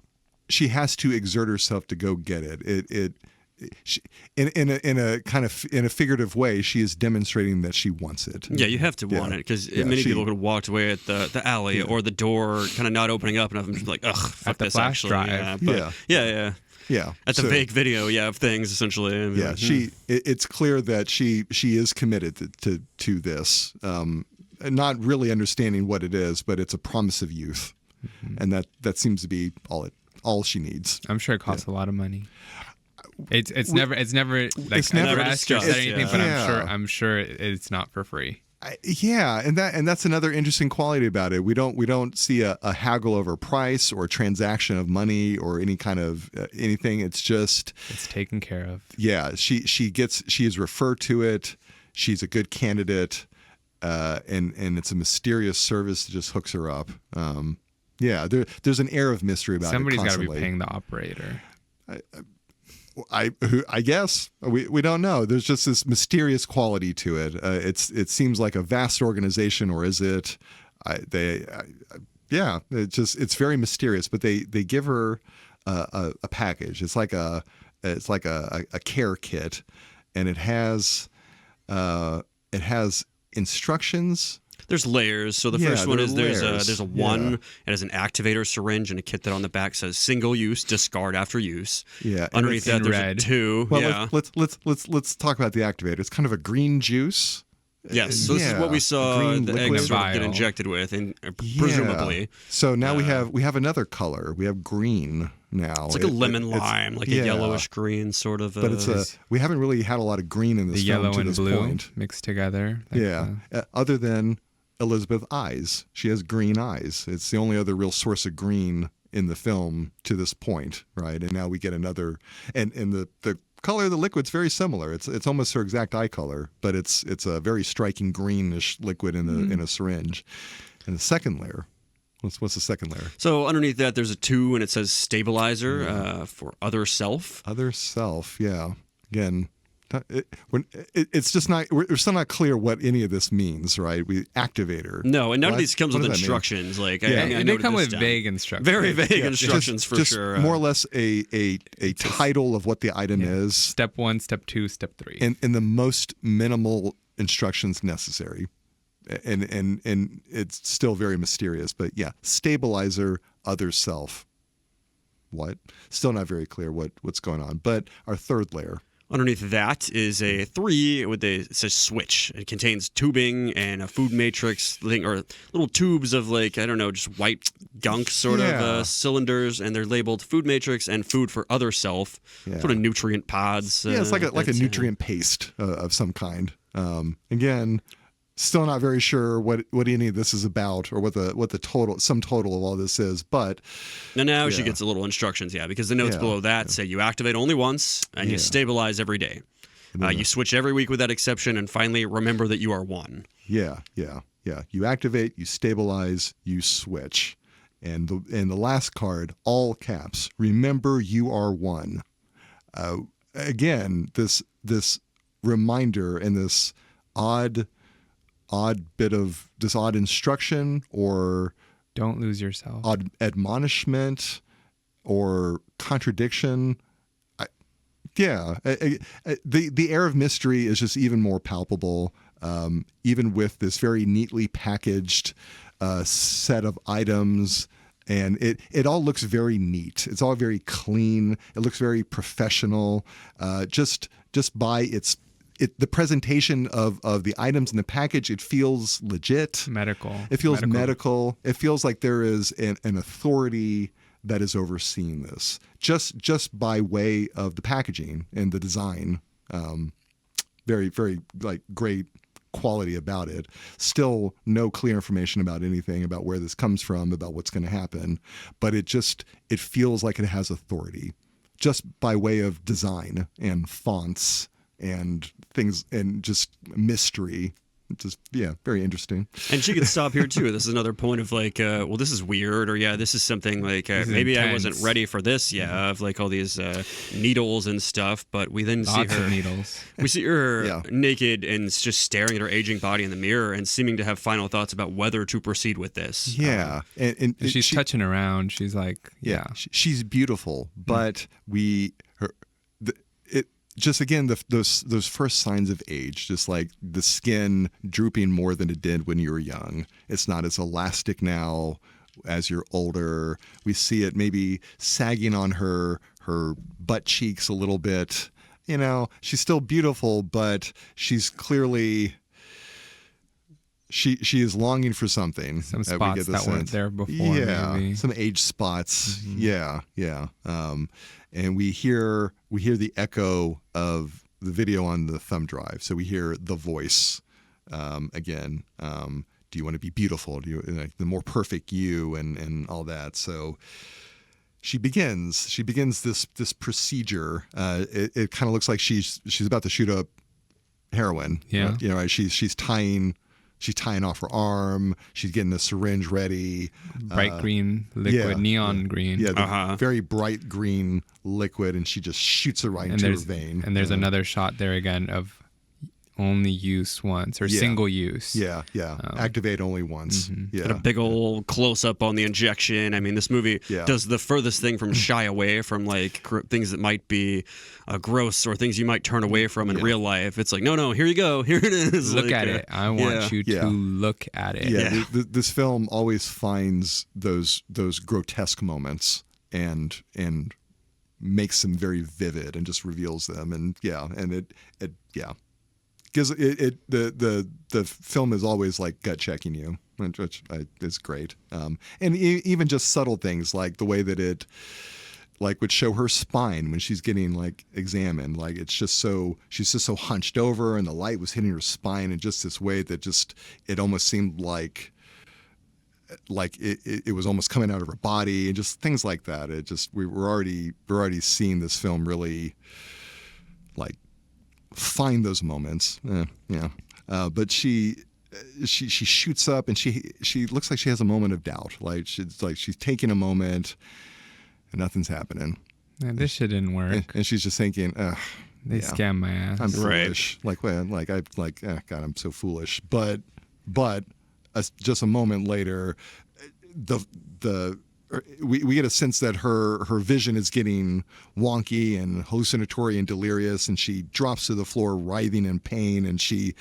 exert herself to go get it. In a figurative way, she is demonstrating that she wants it. Yeah, you have to want it, because many people could have walked away at the alley or the door, kind of not opening up, and I'm just like, ugh, fuck at the this. flash Actually, drive. Yeah. At the vague video, of things essentially. I mean, Yeah, it's clear that she is committed to this, not really understanding what it is, but it's a promise of youth, and that seems to be all she needs. I'm sure it costs a lot of money. It's never like it's never addressed or said anything, but Yeah. I'm sure it's not for free. And that's another interesting quality about it. We don't see a haggle over price or transaction of money or any kind of anything. It's just It's taken care of. Yeah, she is referred to it. She's a good candidate, and it's a mysterious service that just hooks her up. There's an air of mystery about Somebody's it. Somebody's got to constantly. be paying the operator. I guess we don't know. There's just this mysterious quality to it. It seems like a vast organization, or is it? It's very mysterious. But they give her a package. It's like a care kit, and it has instructions. There's layers. So the first one is there's a one. Yeah. It has an activator syringe and a kit that on the back says single use, discard after use. Yeah. Underneath that there's red. a 2. Well, let's talk about the activator. It's kind of a green juice. Yes. So this is what we saw green the liquid. eggs sort of get Vial. injected with, and presumably. So now we have another color. We have green now. It's like a lemon lime, like a yellowish green sort of. But we haven't really had a lot of green in this The film yellow to and this blue point. mixed together. Other than Elizabeth eyes. She has green eyes. It's the only other real source of green in the film to this point, right? And now we get another, and the color of the liquid's very similar. It's almost her exact eye color, but it's a very striking greenish liquid in a syringe. And the second layer, what's the second layer? So underneath that there's a 2, and it says stabilizer for other self. Other self, yeah. Again, it's just not. We're still not clear what any of this means, right? Activator. No, and none of What? these comes What with does that mean? instructions. Like Yeah. I They noted come this with down. vague instructions. Very vague instructions for just sure. More or less a title of what the item is, Step 1, step 2, step 3. and the most minimal instructions necessary, and it's still very mysterious. But yeah, stabilizer, other self. What? Still not very clear what's going on. But our third layer. Underneath that is a 3 it says switch. It contains tubing and a food matrix thing, or little tubes of just white gunk sort of cylinders, and they're labeled food matrix and food for other self, sort of nutrient pods. It's like a nutrient paste of some kind. Again, still not very sure what any of this is about, or what the total of all this is, but now she gets a little instructions, because the notes below that say you activate only once and you stabilize every day. You switch every week with that exception, and finally remember that you are one. Yeah. You activate, you stabilize, you switch, and the last card, all caps. Remember, you are one. Again, this reminder and this odd instruction or Don't lose yourself. admonishment or contradiction. The air of mystery is just even more palpable, even with this very neatly packaged set of items. And it all looks very neat. It's all very clean. It looks very professional. Just by the presentation of the items in the package, it feels legit. Medical. It feels medical. It feels like there is an authority that is overseeing this, just by way of the packaging and the design. Very, very like great quality about it. Still no clear information about anything about where this comes from, about what's going to happen, but it feels like it has authority just by way of design and fonts and things and just mystery. Just, very interesting. And she could stop here too. This is another point of like, well, this is weird, or this is something like maybe intense. I wasn't ready for this. Of like all these needles and stuff. But we then Lots see her of needles. We see her naked and just staring at her aging body in the mirror and seeming to have final thoughts about whether to proceed with this. Yeah, and she's touching around. She's like, she's beautiful, but just again, those first signs of age, just like the skin drooping more than it did when you were young. It's not as elastic now as you're older. We see it maybe sagging on her butt cheeks a little bit. She's still beautiful, but she's clearly she is longing for something. Some spots that weren't there before. Yeah, maybe. Some age spots. Mm-hmm. Yeah. And we hear the echo of the video on the thumb drive. So we hear the voice again. Do you want to be beautiful? Do you like the more perfect you and all that? So she begins this procedure. It kind of looks like she's about to shoot up heroin. Yeah. She's tying off her arm. She's getting the syringe ready. Bright green liquid, neon green. Yeah, the very bright green liquid, and she just shoots it right into her vein. And there's another shot there again of only use once or single use. Yeah. Activate only once. Mm-hmm. Yeah. Got a big old close up on the injection. I mean, this movie does the furthest thing from shy away from like things that might be gross or things you might turn away from in real life. It's like, no, here you go. Here it is. Look at it. I want you to look at it. Yeah. This film always finds those grotesque moments and makes them very vivid and just reveals them. And it because the film is always like gut checking you, which is great. And even just subtle things like the way that it like would show her spine when she's getting like examined. Like she's just so hunched over, and the light was hitting her spine in just this way that just it almost seemed like it was almost coming out of her body, and just things like that. It just we're already seeing this film really like find those moments. But she shoots up, and she looks like she has a moment of doubt. Like she's taking a moment and nothing's happening. Yeah, this shit didn't work. And she's just thinking, they scammed my ass. I'm foolish. God, I'm so foolish. But just a moment later, we get a sense that her vision is getting wonky and hallucinatory and delirious, and she drops to the floor writhing in pain, and she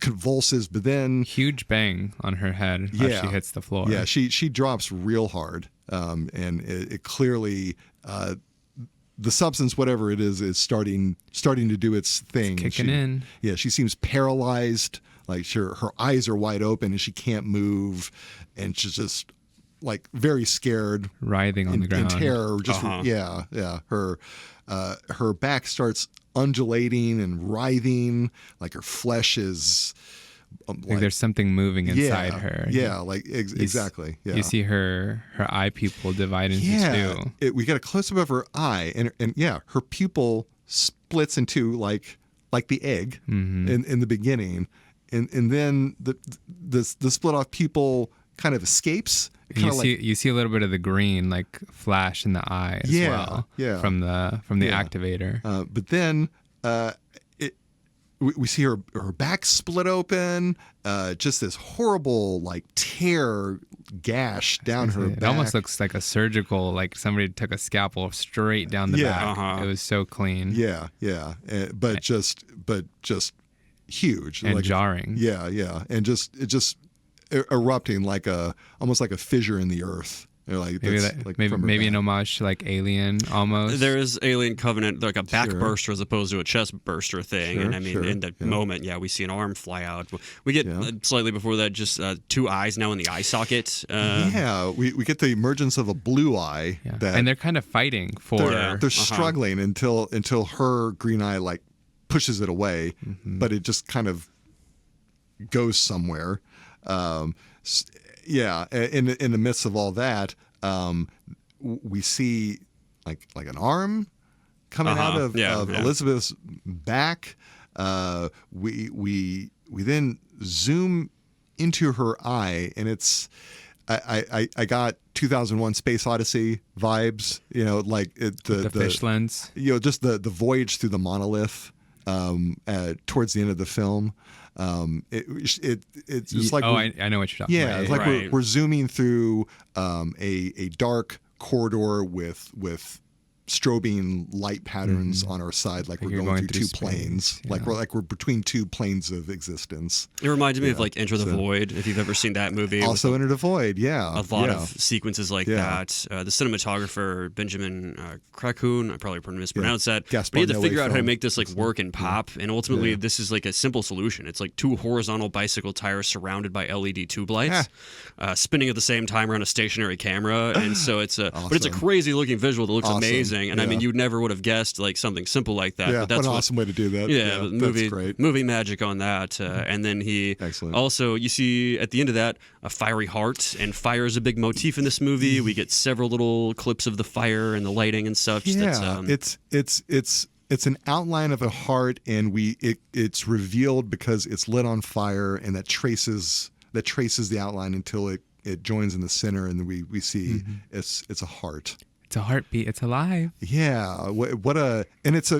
convulses, but then huge bang on her head as she hits the floor. Yeah, she drops real hard, and it clearly the substance, whatever it is starting to do its thing. It's kicking in. Yeah, she seems paralyzed. Like her eyes are wide open and she can't move, and she's just like very scared, writhing on the ground in terror. Just her back starts undulating and writhing, like her flesh is like there's something moving inside her. Yeah, exactly. Yeah. You see her eye pupil divide into two. We got a close up of her eye, and her pupil splits into like the egg in the beginning, and then the split off pupil kind of escapes. You see a little bit of the green like flash in the eye as well. Yeah. From the activator. But then we see her back split open. Just this horrible like tear gash down her It back. almost looks like a surgical, like somebody took a scalpel straight down the back. It was so clean. Yeah, but just huge and like, jarring. Yeah, and it just erupting like almost like a fissure in the earth. Like maybe an homage to like Alien almost. There is Alien Covenant, like a back burster as opposed to a chest burster thing. And I mean, in that moment, we see an arm fly out. We get slightly before that just 2 eyes now in the eye socket. We get the emergence of a blue eye. Yeah. And they're kind of fighting for. They're struggling until her green eye like pushes it away, but it just kind of goes somewhere. In the midst of all that, we see like an arm coming out of Elizabeth's back. We then zoom into her eye, and it's I got 2001: Space Odyssey vibes. Like the fish lens. Just the voyage through the monolith towards the end of the film. It's just like I know what you're talking about. It's like we're zooming through a dark corridor with strobing light patterns on our side, like we're going through 2 planes, like we're between 2 planes of existence. It reminds me of like Enter the Void, if you've ever seen that movie. Also Enter the Void, a lot of sequences like that. The cinematographer Benjamin Krakoun, I probably mispronounced that, but he had to figure out how to make this like work and pop, and ultimately this is like a simple solution. It's like 2 horizontal bicycle tires surrounded by LED tube lights, spinning at the same time around a stationary camera, and so it's but it's a crazy looking visual that looks amazing. And I mean, you never would have guessed like something simple like that. Yeah, but that's what an awesome way to do that. Yeah, that's great. Movie magic on that. And then he also, you see at the end of that, a fiery heart, and fire is a big motif in this movie. We get several little clips of the fire and the lighting and such. Yeah, it's an outline of a heart, and it's revealed because it's lit on fire, and that traces the outline until it joins in the center, and we see it's a heart. It's a heartbeat. It's alive. Yeah.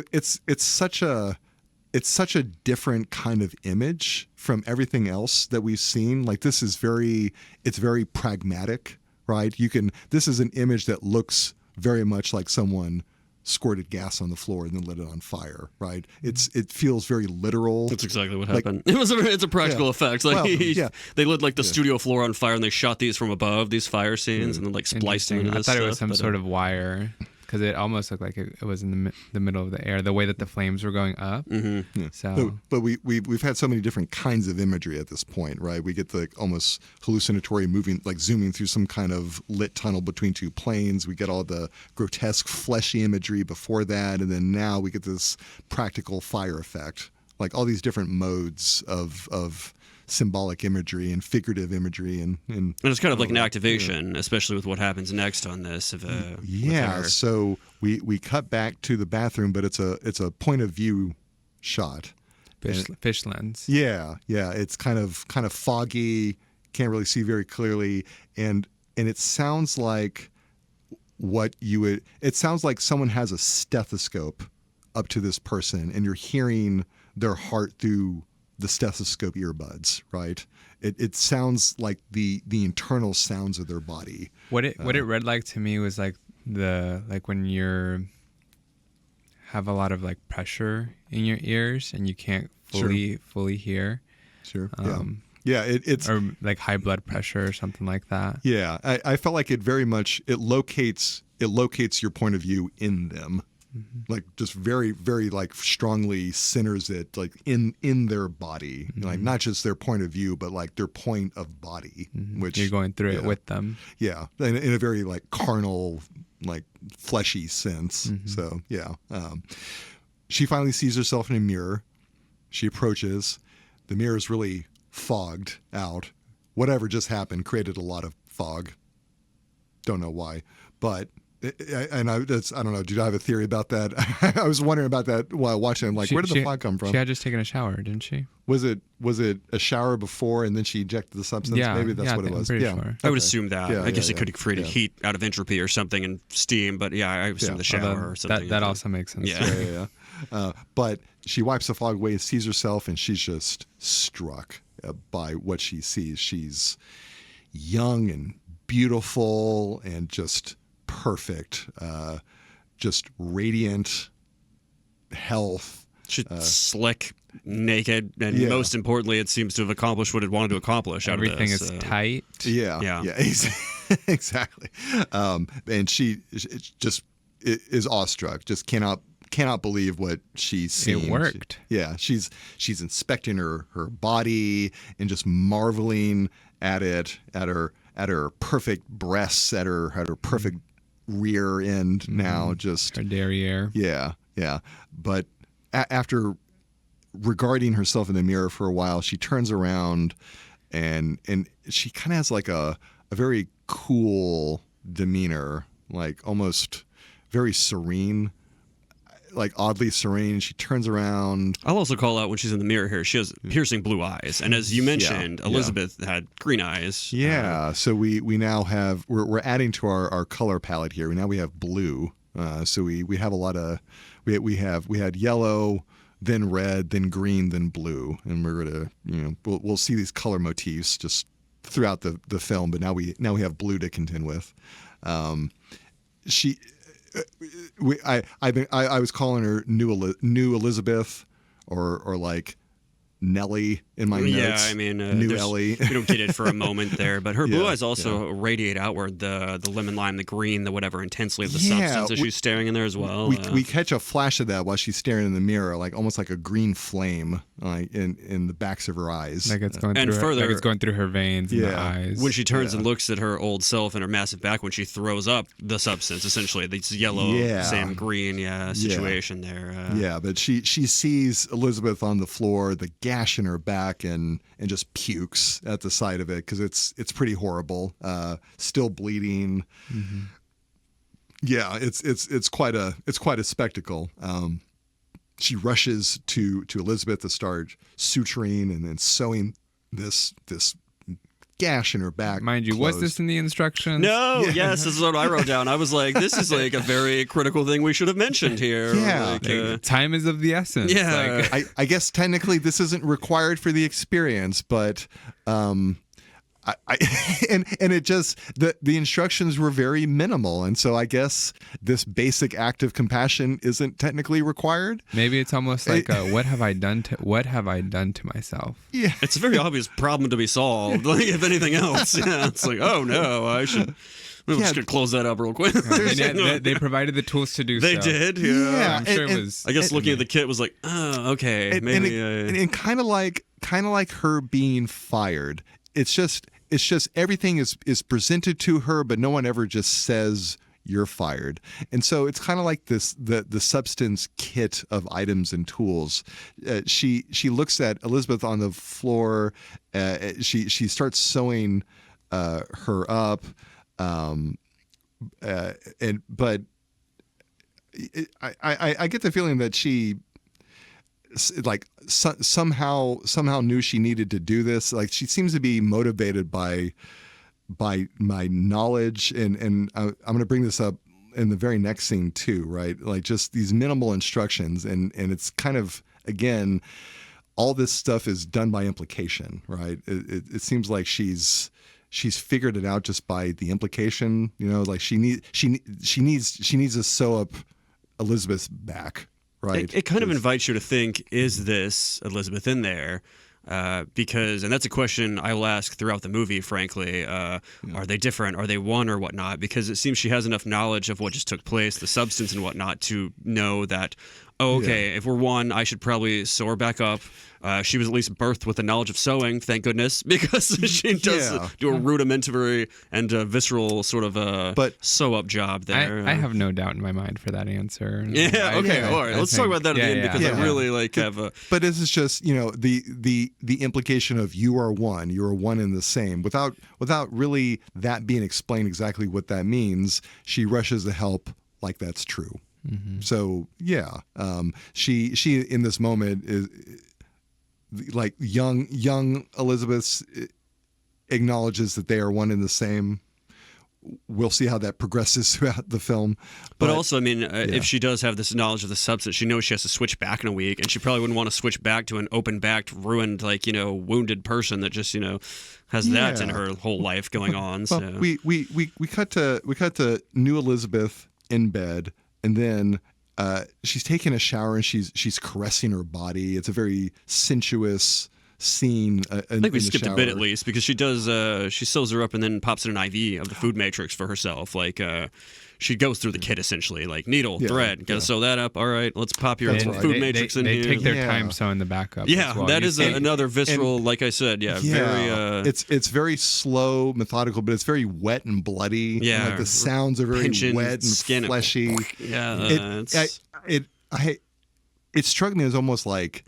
It's such a different kind of image from everything else that we've seen. Like this is it's very pragmatic, right? This is an image that looks very much like someone squirted gas on the floor and then lit it on fire, right? It feels very literal. That's exactly what happened. It's a practical effect. Like they lit like the studio floor on fire, and they shot these from above, these fire scenes, and then like spliced them into this I thought it was stuff, some sort of wire, because it almost looked like it was in the middle of the air, the way that the flames were going up. So, but we've had so many different kinds of imagery at this point, right? We get the almost hallucinatory moving, like zooming through some kind of lit tunnel between 2 planes. We get all the grotesque fleshy imagery before that, and then now we get this practical fire effect, like all these different modes of symbolic imagery and figurative imagery, and it's kind of like an activation, especially with what happens next on this. So we cut back to the bathroom, but it's a point of view shot. Fish lens. Yeah. It's kind of foggy, can't really see very clearly, and it sounds like it sounds like someone has a stethoscope up to this person, and you're hearing their heart through the stethoscope earbuds, right? It sounds like the internal sounds of their body. What it read like to me was like when you're have a lot of like pressure in your ears and you can't fully hear. Sure. It's or like high blood pressure or something like that. Yeah, I felt like it very much locates your point of view in them. Like just very, very like strongly centers it like in their body, like not just their point of view, but like their point of body, which you're going through it with them. Yeah, in a very like carnal, like fleshy sense. So she finally sees herself in a mirror. She approaches. The mirror is really fogged out. Whatever just happened created a lot of fog. Don't know why, but. I don't know. Did I have a theory about that? I was wondering about that while watching. I'm like, where did the fog come from? She had just taken a shower, didn't she? Was it a shower before and then she ejected the substance? Yeah, maybe that's what it was. I'm pretty sure. I would assume that. I guess it could have created heat out of entropy or something and steam. But I assume the shower or something. That also makes sense. Yeah. But she wipes the fog away and sees herself, and she's just struck by what she sees. She's young and beautiful and just perfect, just radiant health. She's slick, naked, and most importantly, it seems to have accomplished what it wanted to accomplish. Everything out of this. is tight. Yeah, exactly. And she just is awestruck. Just cannot believe what she's seen. It worked. She's inspecting her body and just marveling at it, at her perfect breasts, at her perfect rear end. Now, just her derriere. Yeah. But after regarding herself in the mirror for a while, she turns around and she kind of has like a very cool demeanor, like almost very serene, like oddly serene. She turns around. I'll also call out when she's in the mirror here, she has piercing blue eyes. And as you mentioned, Elizabeth had green eyes. Yeah. So we now have, we're adding to our color palette here. We have blue. So we have a lot of, we had yellow, then red, then green, then blue. And we're going to, we'll see these color motifs just throughout the film, but now we have blue to contend with. I was calling her new Elizabeth, or like Nellie in my notes. Yeah, I mean, new Ellie. We don't get it for a moment there, but her blue eyes also radiate outward the lemon lime, the green, the whatever intensely of the substance as she's staring in there as well. We catch a flash of that while she's staring in the mirror, like almost like a green flame, in the backs of her eyes. Like it's going through her veins and the eyes. When she turns and looks at her old self and her massive back, when she throws up the substance, essentially this yellow, same green, situation there. But she sees Elizabeth on the floor, the gash in her back, and just pukes at the sight of it because it's pretty horrible. Still bleeding. Mm-hmm. Yeah, it's quite a spectacle. She rushes to Elizabeth to start suturing and then sewing this gash in her back. Mind you, closed. was this in the instructions? No, yes, this is what I wrote down. I was like, this is like a very critical thing we should have mentioned here. Yeah. Time is of the essence. Yeah. I guess technically this isn't required for the experience, but it just the instructions were very minimal, and so I guess this basic act of compassion isn't technically required. Maybe it's almost like what have I done to myself? Yeah, it's a very obvious problem to be solved. Like if anything else, it's like, oh no, I should. We're just gonna close that up real quick. They provided the tools to do so. They did, yeah. I'm sure it was. I guess looking at the kit was like, oh, okay, maybe. And kind of like her being fired. It's just everything is presented to her, but no one ever just says you're fired. And so it's kind of like this the substance kit of items and tools. She looks at Elizabeth on the floor. She starts sewing her up, but I get the feeling that she somehow knew she needed to do this. Like she seems to be motivated by my knowledge, and I'm going to bring this up in the very next scene too, right? Like just these minimal instructions, and it's kind of, again, all this stuff is done by implication, right? It seems like she's figured it out just by the implication, like she needs to sew up Elizabeth's back. Right. It kind of invites you to think, is this Elizabeth in there? Because, and that's a question I will ask throughout the movie, frankly. Are they different? Are they one or whatnot? Because it seems she has enough knowledge of what just took place, the substance and whatnot, to know that, if we're one, I should probably sew her back up. She was at least birthed with the knowledge of sewing, thank goodness, because she does do a rudimentary and visceral sort of sew-up job there. I have no doubt in my mind for that answer. Yeah, okay, all right. Let's talk about that at the end, because I really have a... But this is just, the implication of you are one in the same. Without really that being explained exactly what that means, she rushes to help like that's true. Mm-hmm. So, she in this moment is... like young Elizabeth acknowledges that they are one and the same, we'll see how that progresses throughout the film. But also, I mean, if she does have this knowledge of the substance, she knows she has to switch back in a week, and she probably wouldn't want to switch back to an open-backed, ruined, like, wounded person that just, has that in her whole life going on. Well, So we cut to new Elizabeth in bed, and then she's taking a shower and she's caressing her body. It's a very sensuous scene. I think we skipped a bit at least, because she does. She sews her up and then pops in an IV of the food matrix for herself. Like she goes through the kit essentially, like needle, thread. Gotta sew that up. All right, let's pop your food matrix in they here. They take their time sewing the back up. Yeah, as well. that is another visceral. Like I said, very. It's very slow, methodical, but it's very wet and bloody. Yeah, and, like the sounds are very wet and skin fleshy. It struck me as almost like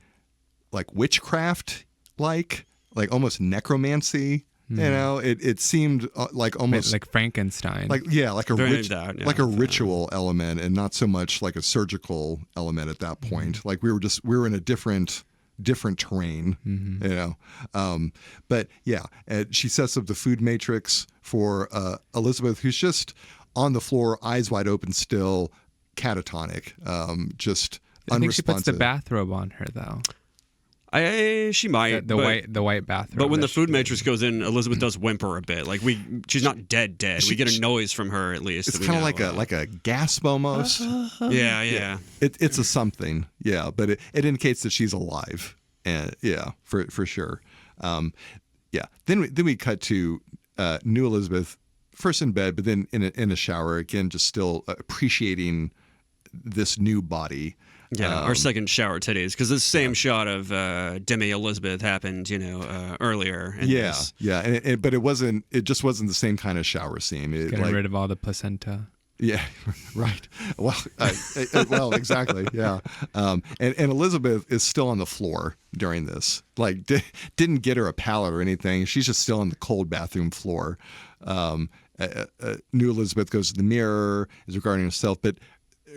witchcraft. Like almost necromancy, It seemed like almost like Frankenstein, like a ritual element, and not so much like a surgical element at that point. Like we were in a different terrain, But she sets up the food matrix for Elizabeth, who's just on the floor, eyes wide open, still catatonic, just unresponsive. I think she puts the bathrobe on her though. She might the white bathrobe. But when the food matrix goes in, Elizabeth does whimper a bit. Like she's not dead. We get a noise from her at least. It's kind of like a gasp almost. Yeah. It's a something. Yeah, but it indicates that she's alive. And for sure. Then we cut to new Elizabeth, first in bed, but then in a shower again, just still appreciating this new body. Yeah, our second shower titties, because this same shot of Demi Elizabeth happened, earlier. But it just wasn't the same kind of shower scene. Getting rid of all the placenta. Yeah, right. Well, exactly. Yeah. And Elizabeth is still on the floor during this. Like, didn't get her a pallet or anything. She's just still on the cold bathroom floor. New Elizabeth goes to the mirror, is regarding herself, but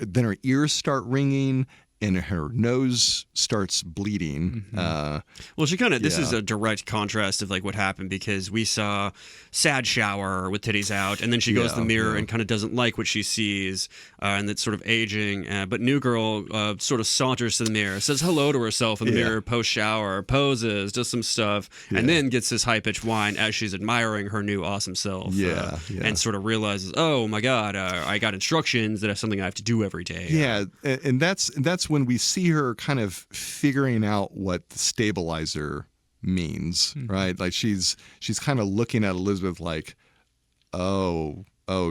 then her ears start ringing and her nose starts bleeding. Well, she kind of, this is a direct contrast of like what happened, because we saw sad shower with titties out, and then she goes to the mirror and kind of doesn't like what she sees, and that's sort of aging. But new girl sort of saunters to the mirror, says hello to herself in the mirror post shower, poses, does some stuff, and then gets this high pitched whine as she's admiring her new awesome self. And sort of realizes, oh my God, I got instructions that have something I have to do every day. Yeah, and that's when we see her kind of figuring out what the stabilizer means, right? Like she's kind of looking at Elizabeth like, oh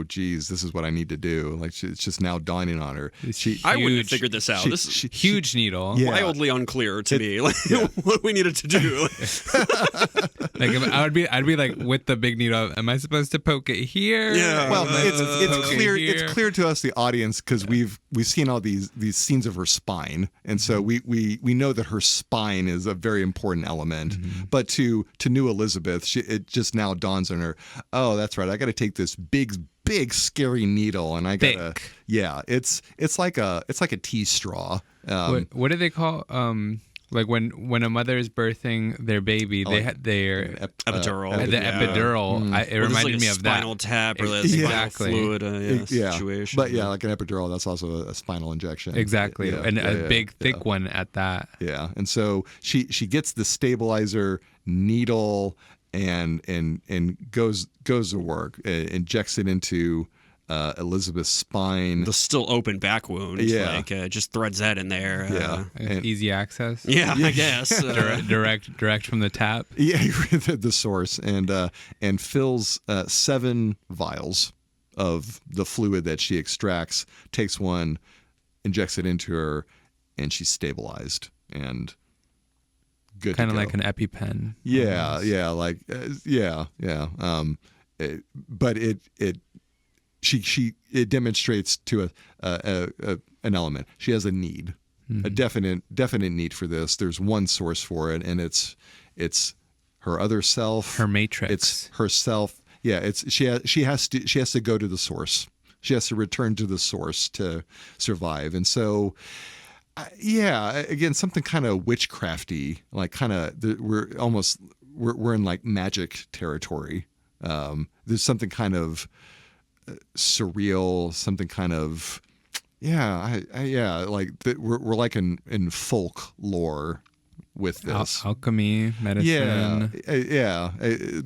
geez, this is what I need to do. Like it's just now dawning on her. I wouldn't have figured this out. This is huge needle. Wildly unclear to me. Like what we needed to do. Like I'd be like with the big needle. Am I supposed to poke it here? Yeah. Well, it's clear. It's clear to us, the audience, because we've seen all these scenes of her spine, and so we know that her spine is a very important element. But to new Elizabeth, it just now dawns on her. Oh, that's right. I got to take this big scary needle, and I gotta. Yeah, it's like a tea straw. What do they call like when a mother is birthing their baby, they had their epidural. The epidural. It reminded me of that spinal tap or that spinal fluid situation. But like an epidural, that's also a spinal injection. Exactly, and a big thick one at that. Yeah, and so she gets the stabilizer needle and goes to work, injects it into Elizabeth's spine. The still open back wound. Just threads that in there. Easy access. Yeah, I guess. direct from the tap. Yeah, the source, and fills 7 vials of the fluid that she extracts. Takes one, injects it into her, and she's stabilized and good. Kind of like an EpiPen. But it demonstrates to an element. She has a need, a definite need for this. There's one source for it, and it's her other self, her matrix. It's herself. Yeah, she has to go to the source. She has to return to the source to survive, and so. Again, something kind of witchcrafty, like kind of we're in like magic territory. There's something kind of surreal, something kind of, like we're like in folklore with this. Alchemy, medicine.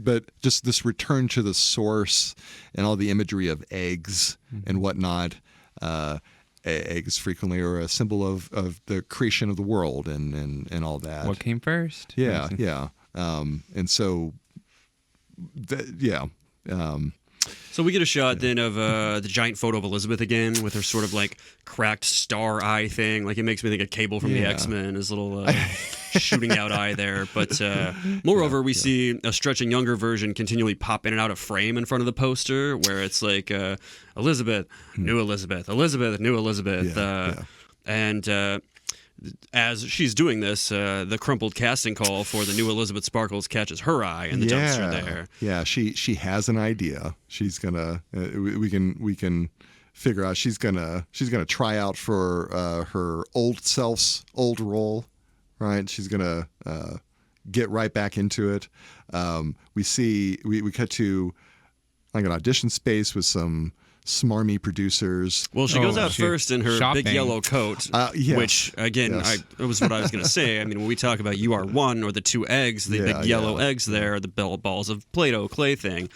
But just this return to the source and all the imagery of eggs and whatnot. Eggs frequently are a symbol of the creation of the world and all that. What came first? Yeah. And so, So we get a shot then of the giant photo of Elizabeth again with her sort of like cracked star eye thing. Like it makes me think of Cable from the X-Men, his little shooting out eye there. But moreover, we see a stretching younger version continually pop in and out of frame in front of the poster where it's like Elizabeth, new Elizabeth, Elizabeth, new Elizabeth. And as she's doing this, the crumpled casting call for the new Elizabeth Sparkles catches her eye in the dumpster there. Yeah, she has an idea. She's gonna we can figure out she's gonna try out for her old self's old role, right? She's gonna get right back into it. We cut to like an audition space with some smarmy producers. Well, she goes out first in her shopping. big yellow coat, which, again, it was what I was going to say. I mean, when we talk about You Are One or the two eggs, the big yellow eggs there, the balls of Play-Doh clay thing,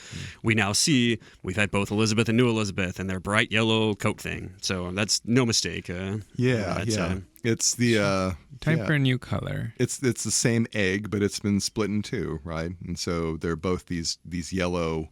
we now see we've had both Elizabeth and New Elizabeth and their bright yellow coat thing. So that's no mistake. It's the... Time for a new color. It's the same egg, but it's been split in two, right? And so they're both these yellow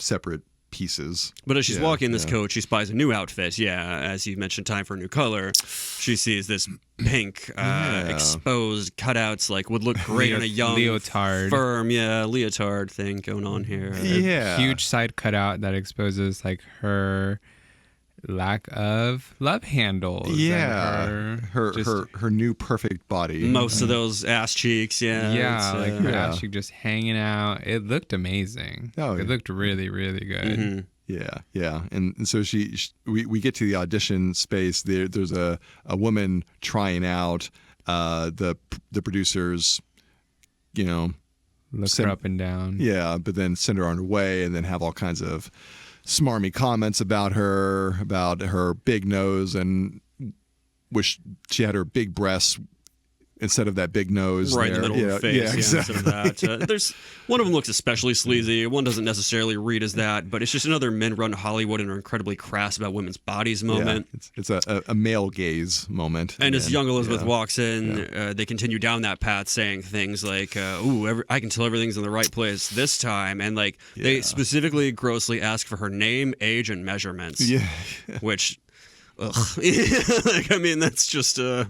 separate pieces. But as she's walking in this coat, she spies a new outfit. Yeah, as you mentioned, time for a new color. She sees this pink, exposed cutouts, like would look great on a young, leotard, firm, leotard thing going on here. A huge side cutout that exposes like her lack of love handles. Yeah, her new perfect body. Most of those ass cheeks. Like her ass cheek just hanging out. It looked amazing. It looked really, really good. Yeah. And so we get to the audition space. There's a woman trying out. The producers, look her up and down. Yeah, but then send her on her way, and then have all kinds of smarmy comments about her big nose, and wish she had her big breasts instead of that big nose right in the middle of the face. Yeah, exactly. Instead of that. There's one of them looks especially sleazy. One doesn't necessarily read as that, but it's just another men run Hollywood and are incredibly crass about women's bodies moment. It's a male gaze moment. And as young Elizabeth walks in, they continue down that path, saying things like, I can tell everything's in the right place this time. And they specifically grossly ask for her name, age, and measurements. Yeah. Which... I mean, that's just I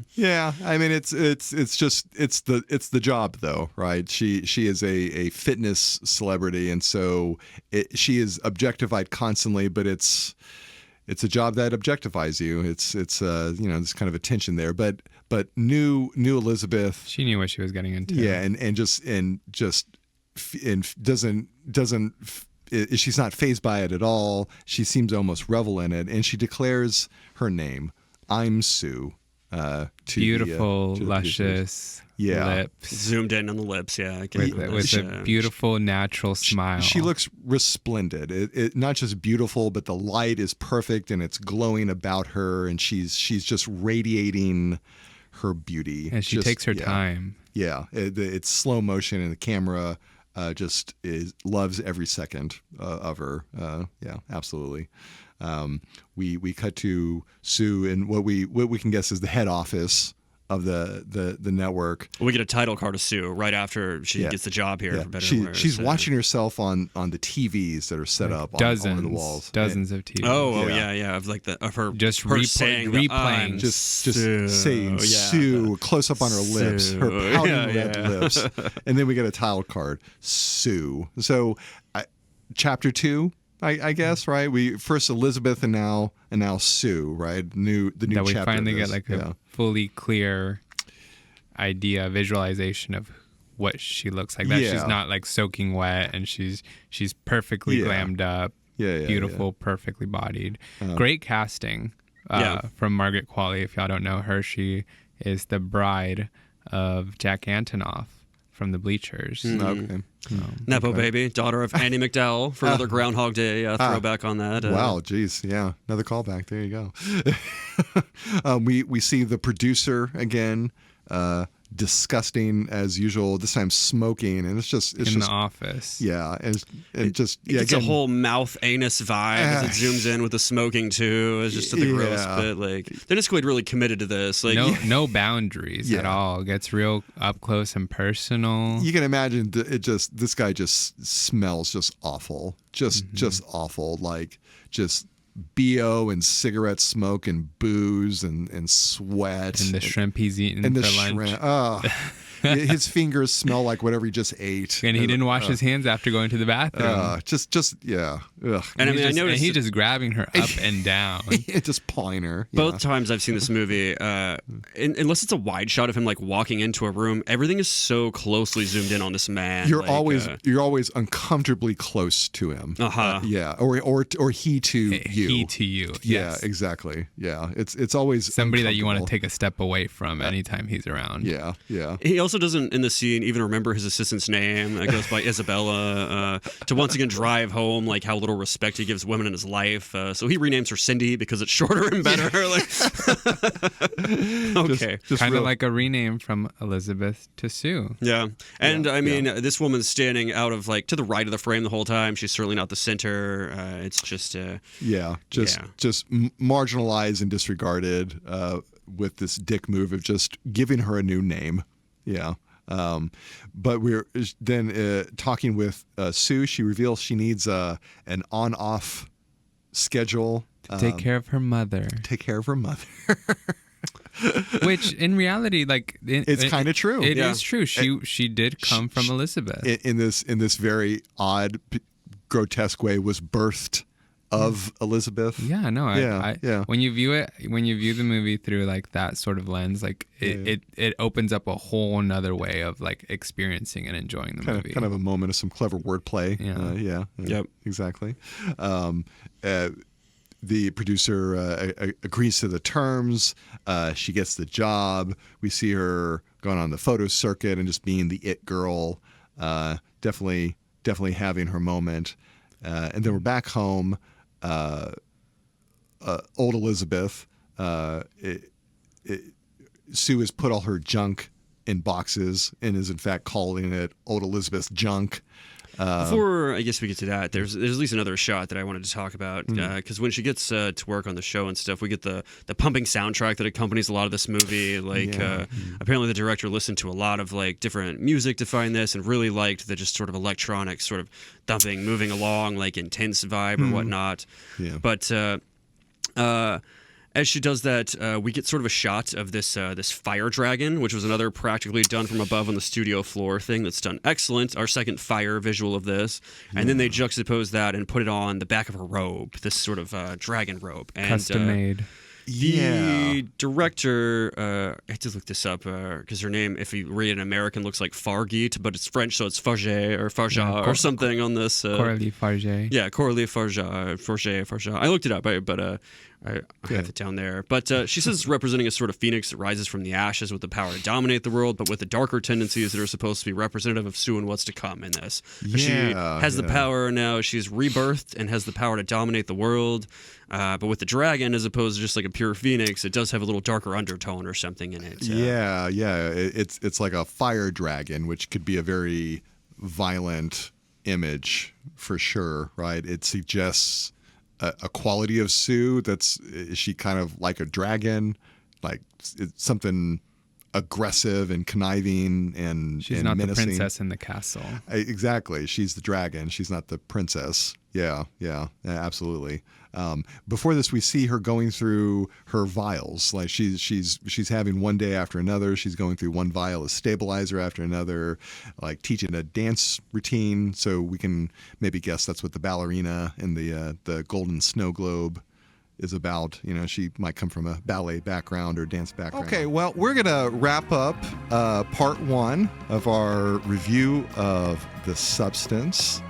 mean, it's the job though, right? She is a fitness celebrity, and so she is objectified constantly, but it's a job that objectifies you. It's there's kind of a tension there, but new Elizabeth, she knew what she was getting into. Yeah, and doesn't. She's not fazed by it at all. She seems to almost revel in it, and she declares her name. I'm Sue. Beautiful, luscious lips. Zoomed in on the lips, with a beautiful, natural smile. She looks resplendent. It not just beautiful, but the light is perfect, and it's glowing about her, and she's just radiating her beauty. And she takes her time. Yeah, it's slow motion, and the camera just loves every second of her. Absolutely. We cut to Sue in what we can guess is the head office of the network. We get a title card of Sue right after she gets the job here. For better or worse. She's watching herself on the TVs that are set up on the walls. Dozens of TVs. Of her just replaying, just saying Sue close up on her lips, her pouting red lips, and then we get a title card, Sue. So, chapter 2. I guess, right? We first Elizabeth and now Sue, right? The new that we chapter. Finally get like a fully clear idea, visualization of what she looks like. That she's not like soaking wet, and she's perfectly glammed up, beautiful, perfectly bodied. Great casting from Margaret Qualley. If y'all don't know her, she is the bride of Jack Antonoff from the bleachers. Okay. Nepo baby, daughter of Andy McDowell, for another Groundhog Day throwback on that. Wow, geez, yeah, another callback. There you go. We see the producer again, disgusting as usual. This time smoking, and it's just in the office. Yeah, and just it's a whole mouth anus vibe as it zooms in with the smoking too. It's just the gross bit. Like Dennis Quaid really committed to this. Like no boundaries at all. It gets real up close and personal. You can imagine this guy just smells just awful, just awful, like just BO and cigarette smoke and booze and sweat and the shrimp he's eating and for lunch. His fingers smell like whatever he just ate. And he didn't wash his hands after going to the bathroom. Yeah. Ugh. And I noticed he's just grabbing her up and down. Just pawing her. Yeah. Both times I've seen this movie, unless it's a wide shot of him like walking into a room, everything is so closely zoomed in on this man. You're always uncomfortably close to him. Yeah. Or he to you. He to you. Yeah, exactly. Yeah. It's always somebody that you want to take a step away from anytime he's around. Yeah. He also doesn't in the scene even remember his assistant's name. It goes by Isabella. To once again drive home like how little respect he gives women in his life. So he renames her Cindy because it's shorter and better. Okay, kind of like a rename from Elizabeth to Sue. Yeah, and I mean this woman's standing out of like to the right of the frame the whole time. She's certainly not the center. It's just just marginalized and disregarded with this dick move of just giving her a new name. Yeah. But we're then talking with Sue. She reveals she needs an on-off schedule. To take care of her mother. Which in reality, like it's kind of true. It is true. She did come from Elizabeth. In this very odd, grotesque way, was birthed of Elizabeth. Yeah, no, when you view the movie through like that sort of lens, like it opens up a whole another way of like experiencing and enjoying the movie. Kind of a moment of some clever wordplay. Yep, exactly. The producer agrees to the terms. She gets the job. We see her going on the photo circuit and just being the it girl. Definitely having her moment. And then we're back home. Old Elizabeth, Sue has put all her junk in boxes and is in fact calling it Old Elizabeth's junk. Before I guess we get to that, there's at least another shot that I wanted to talk about because when she gets to work on the show and stuff, we get the pumping soundtrack that accompanies a lot of this movie. Apparently the director listened to a lot of like different music to find this and really liked the just sort of electronic sort of thumping, moving along, like intense vibe or whatnot. Yeah. But as she does that, we get sort of a shot of this fire dragon, which was another practically done from above on the studio floor thing that's done excellent. Our second fire visual of this. And then they juxtapose that and put it on the back of her robe, this sort of dragon robe. And, custom made. The director, I had to look this up because her name, if you read it in American, looks like Fargit, but it's French, so it's Farge or Farja or something on this. Coralie Farge. Yeah, Coralie Farja. I looked it up, but I have it down there. But she says it's representing a sort of phoenix that rises from the ashes with the power to dominate the world, but with the darker tendencies that are supposed to be representative of Sue and what's to come in this. She has the power now. She's rebirthed and has the power to dominate the world. But with the dragon, as opposed to just like a pure phoenix, it does have a little darker undertone or something in it. It's like a fire dragon, which could be a very violent image for sure, right? It suggests a quality of Sue is she kind of like a dragon, like it's something aggressive and conniving and she's not menacing. The princess in the castle. Exactly, she's the dragon. She's not the princess. Yeah, absolutely. Before this, we see her going through her vials. Like she's having one day after another. She's going through one vial of stabilizer after another, like teaching a dance routine. So we can maybe guess that's what the ballerina in the golden snow globe is about. You know, she might come from a ballet background or dance background. Okay, well, we're gonna wrap up part one of our review of The Substance.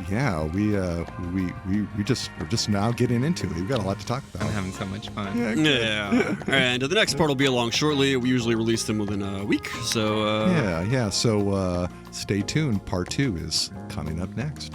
yeah, we're just now getting into it. We've got a lot to talk about. I'm having so much fun. Yeah. And the next part will be along shortly. We usually release them within a week. So yeah. So stay tuned. Part 2 is coming up next.